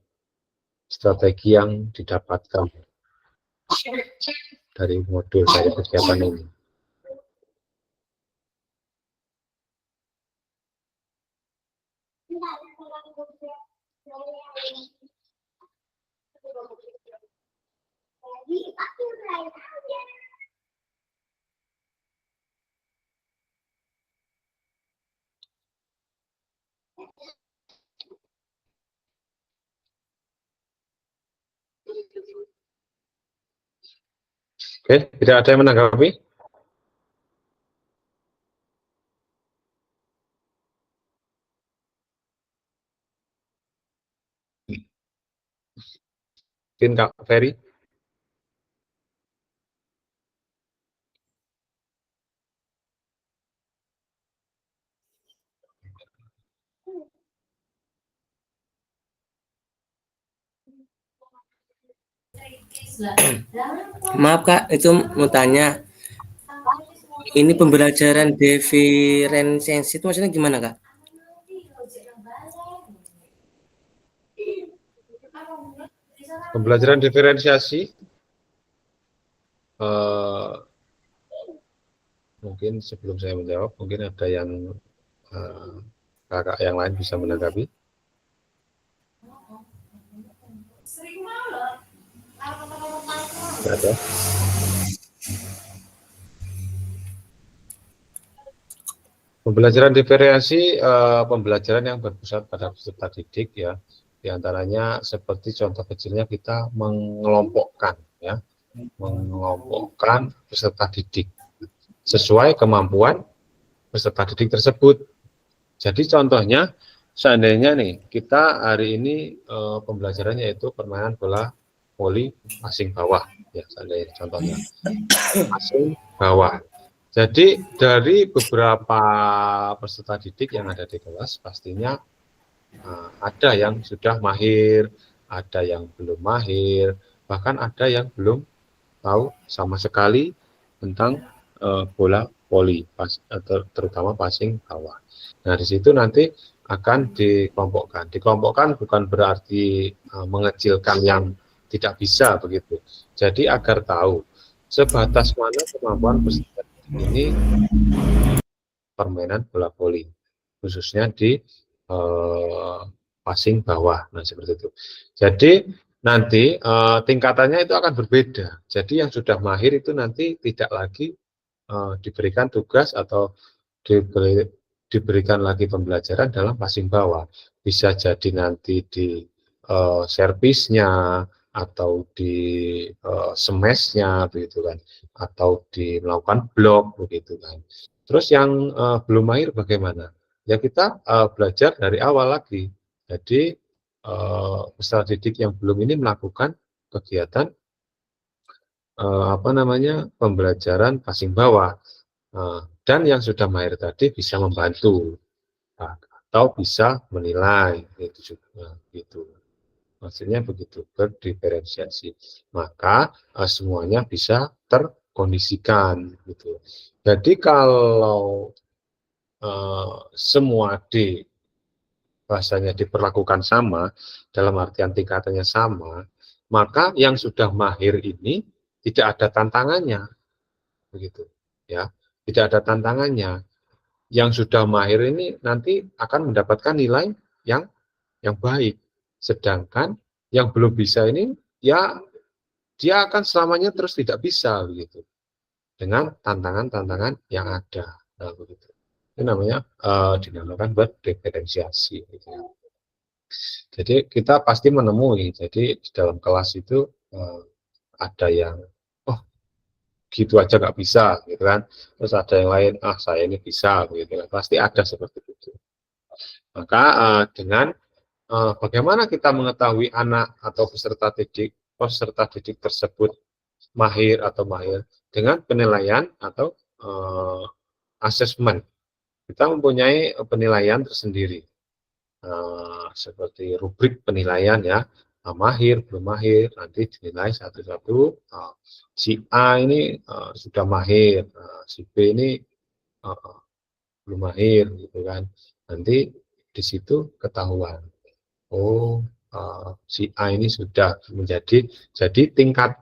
strategi yang didapatkan dari modul dari kegiatan ini. Oke, tidak ada yang menanggapi? Mungkin Kak Ferry? Maaf Kak, itu mau tanya, ini pembelajaran diferensiasi itu maksudnya gimana Kak? Pembelajaran diferensiasi, mungkin sebelum saya menjawab, mungkin ada yang kakak yang lain bisa menanggapi. Tidak ada. Pembelajaran diferensiasi, pembelajaran yang berpusat pada peserta didik ya. Di antaranya seperti contoh kecilnya kita mengelompokkan ya, mengelompokkan peserta didik sesuai kemampuan peserta didik tersebut. Jadi contohnya, seandainya nih kita hari ini pembelajarannya itu permainan bola voli passing bawah, ya seandainya contohnya passing bawah. Jadi dari beberapa peserta didik yang ada di kelas, pastinya ada yang sudah mahir, ada yang belum mahir, bahkan ada yang belum tahu sama sekali tentang bola voli, terutama passing bawah. Nah, di situ nanti akan dikelompokkan. Dikelompokkan bukan berarti mengecilkan yang tidak bisa begitu. Jadi agar tahu sebatas mana kemampuan peserta ini permainan bola voli, khususnya di passing bawah. Nah, seperti itu. Jadi nanti tingkatannya itu akan berbeda. Jadi yang sudah mahir itu nanti tidak lagi diberikan tugas atau diberikan lagi pembelajaran dalam passing bawah. Bisa jadi nanti di servisnya atau di smash-nya begitu kan, atau di melakukan blok begitu kan. Terus yang belum mahir bagaimana? Ya kita belajar dari awal lagi. Jadi peserta didik yang belum ini melakukan kegiatan pembelajaran passing bawah. Dan yang sudah mahir tadi bisa membantu atau bisa menilai itu juga gitu. Maksudnya begitu, berdiferensiasi. Maka semuanya bisa terkondisikan gitu. Jadi kalau semua bahasanya diperlakukan sama, dalam artian tingkatannya sama, maka yang sudah mahir ini tidak ada tantangannya, begitu ya, tidak ada tantangannya. Yang sudah mahir ini nanti akan mendapatkan nilai yang baik, sedangkan yang belum bisa ini ya dia akan selamanya terus tidak bisa begitu dengan tantangan-tantangan yang ada. Nah, begitu. Itu namanya dinamakan berdiferensiasi. Gitu ya. Jadi kita pasti menemui. Jadi di dalam kelas itu ada yang gitu aja nggak bisa, gitu kan. Terus ada yang lain, saya ini bisa, gitu kan. Pasti ada seperti itu. Maka dengan bagaimana kita mengetahui anak atau peserta didik tersebut mahir atau mahir dengan penilaian atau asesmen. Kita mempunyai penilaian tersendiri, seperti rubrik penilaian ya, mahir, belum mahir, nanti dinilai satu-satu. Si A ini sudah mahir, si B ini belum mahir gitu kan. Nanti di situ ketahuan, oh si A ini sudah menjadi, jadi tingkat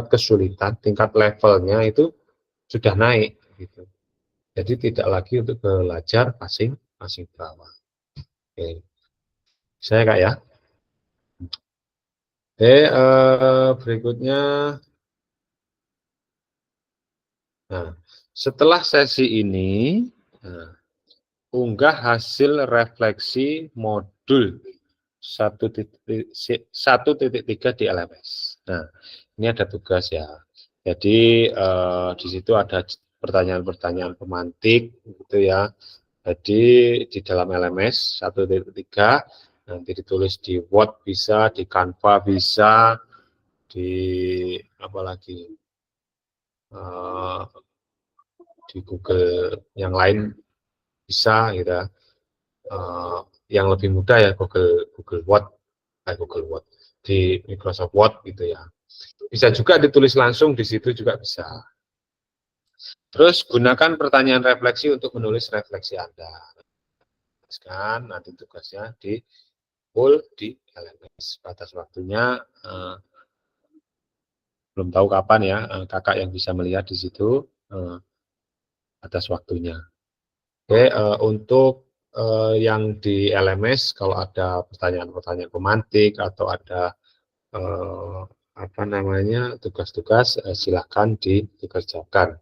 kesulitan, tingkat levelnya itu sudah naik gitu. Jadi tidak lagi untuk belajar passing bawah. Oke. Saya Kak ya. Oke, berikutnya. Nah, setelah sesi ini, unggah hasil refleksi modul 1.3 di LMS. Nah, ini ada tugas ya. Jadi di situ ada pertanyaan-pertanyaan pemantik gitu ya. Jadi di dalam LMS 1.3 nanti ditulis di Word bisa, di Canva bisa, di apa lagi, di Google yang lain bisa gitu ya. Yang lebih mudah ya Google Word, Google Word di Microsoft Word gitu ya. Bisa juga ditulis langsung di situ juga bisa. Terus gunakan pertanyaan refleksi untuk menulis refleksi Anda. Nanti tugasnya di full di LMS. Batas waktunya belum tahu kapan ya, kakak yang bisa melihat di situ batas waktunya. Oke, untuk yang di LMS kalau ada pertanyaan-pertanyaan pemantik atau ada apa namanya tugas-tugas, silakan dikerjakan.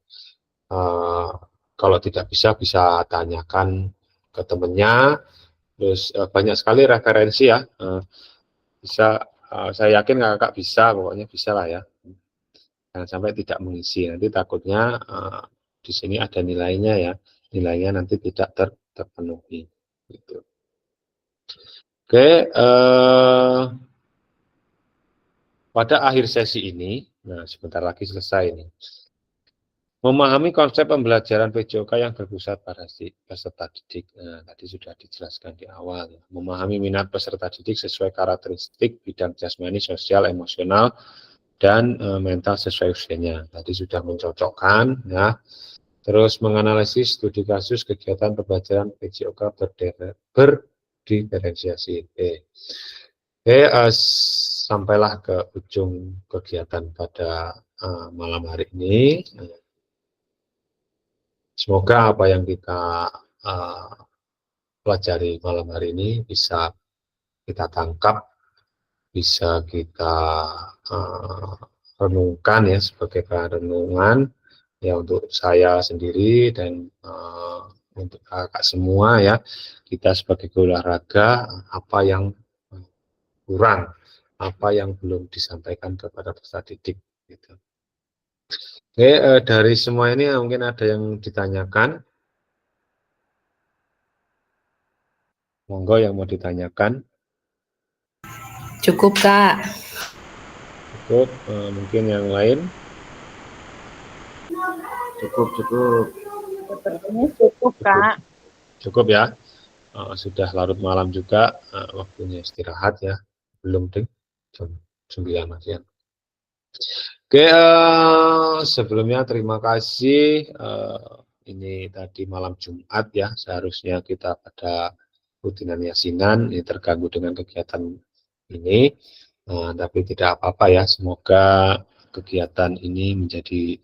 Kalau tidak bisa tanyakan ke temannya. Terus banyak sekali referensi ya, bisa, saya yakin kakak bisa, pokoknya bisa lah ya. Jangan sampai tidak mengisi, nanti takutnya di sini ada nilainya ya, nilainya nanti tidak terpenuhi. Gitu. Oke, pada akhir sesi ini, nah sebentar lagi selesai ini. Memahami konsep pembelajaran PJOK yang berpusat pada peserta didik. Nah, tadi sudah dijelaskan di awal. Ya. Memahami minat peserta didik sesuai karakteristik bidang jasmani, sosial, emosional, dan mental sesuai usianya. Tadi sudah mencocokkan. Ya. Terus menganalisis studi kasus kegiatan pembelajaran PJOK berdiferensiasi. Oke, sampailah ke ujung kegiatan pada malam hari ini. Semoga apa yang kita pelajari malam hari ini bisa kita tangkap, bisa kita renungkan ya sebagai bahan renungan ya untuk saya sendiri dan untuk kakak semua ya. Kita sebagai olahraga apa yang kurang, apa yang belum disampaikan kepada peserta didik. Gitu. Oke, dari semua ini mungkin ada yang ditanyakan. Monggo yang mau ditanyakan. Cukup, Kak. Cukup, mungkin yang lain. Cukup. Sepertinya cukup, Kak. Cukup ya. Sudah larut malam juga, waktunya istirahat ya. Belum deh, jam 9 masih. Oke, sebelumnya terima kasih. Ini tadi malam Jumat ya, seharusnya kita pada rutinan yasinan, ini terganggu dengan kegiatan ini, tapi tidak apa-apa ya. Semoga kegiatan ini menjadi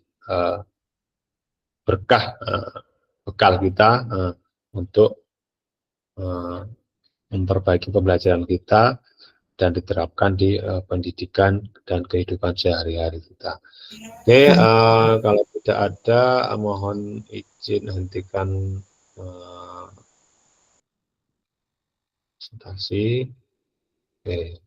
berkah, bekal kita untuk memperbaiki pembelajaran kita dan diterapkan di pendidikan dan kehidupan sehari-hari kita. Oke, kalau tidak ada, mohon izin hentikan presentasi. Oke.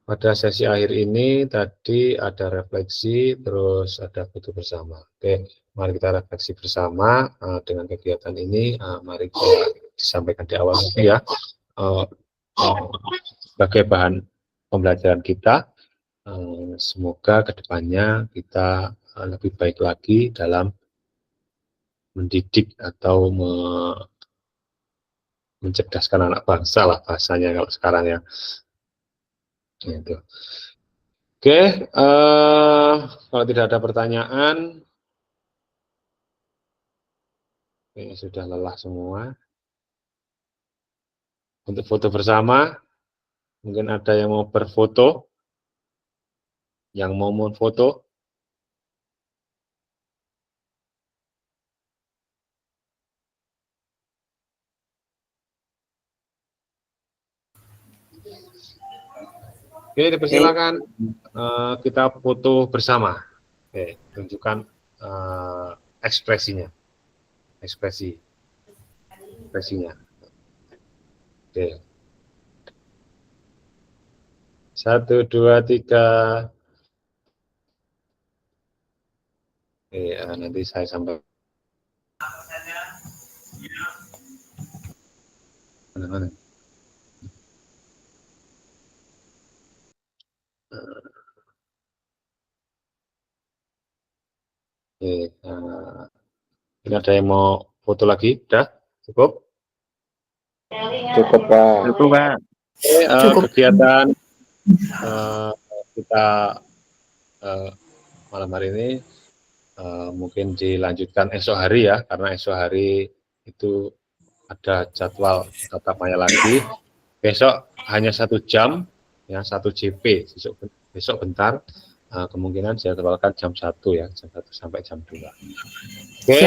Pada sesi akhir ini tadi ada refleksi, terus ada foto bersama. Oke, mari kita refleksi bersama dengan kegiatan ini. Mari kita disampaikan di awal ya, sebagai bahan pembelajaran kita. Semoga kedepannya kita lebih baik lagi dalam mendidik atau mencerdaskan anak bangsa lah bahasanya kalau sekarang ya. Gitu. Oke, kalau tidak ada pertanyaan, ini sudah lelah semua. Untuk foto bersama, mungkin ada yang mau berfoto, yang mau foto. Oke, dipersilakan kita foto bersama. Oke, tunjukkan ekspresinya. Ekspresinya. Oke. 1, 2, 3. Oke, nanti saya sampai. Mana? Oke, ini ada yang mau foto lagi? Udah? Cukup? Cukup, Pak. Cukup, Pak. Oke, kegiatan kita malam hari ini mungkin dilanjutkan esok hari ya, karena esok hari itu ada jadwal tatap maya lagi. Besok hanya 1 jam, ya 1 JP. Besok bentar. Kemungkinan saya jadwalkan jam 1 ya, jam 1 sampai jam 2. Oke,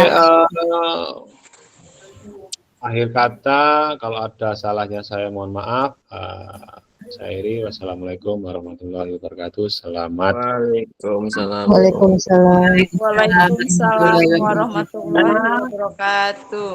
akhir kata, kalau ada salahnya saya mohon maaf. Saya Iri, wassalamualaikum warahmatullahi wabarakatuh. Selamat. Waalaikumsalam. Waalaikumsalam. Waalaikumsalam warahmatullahi wabarakatuh.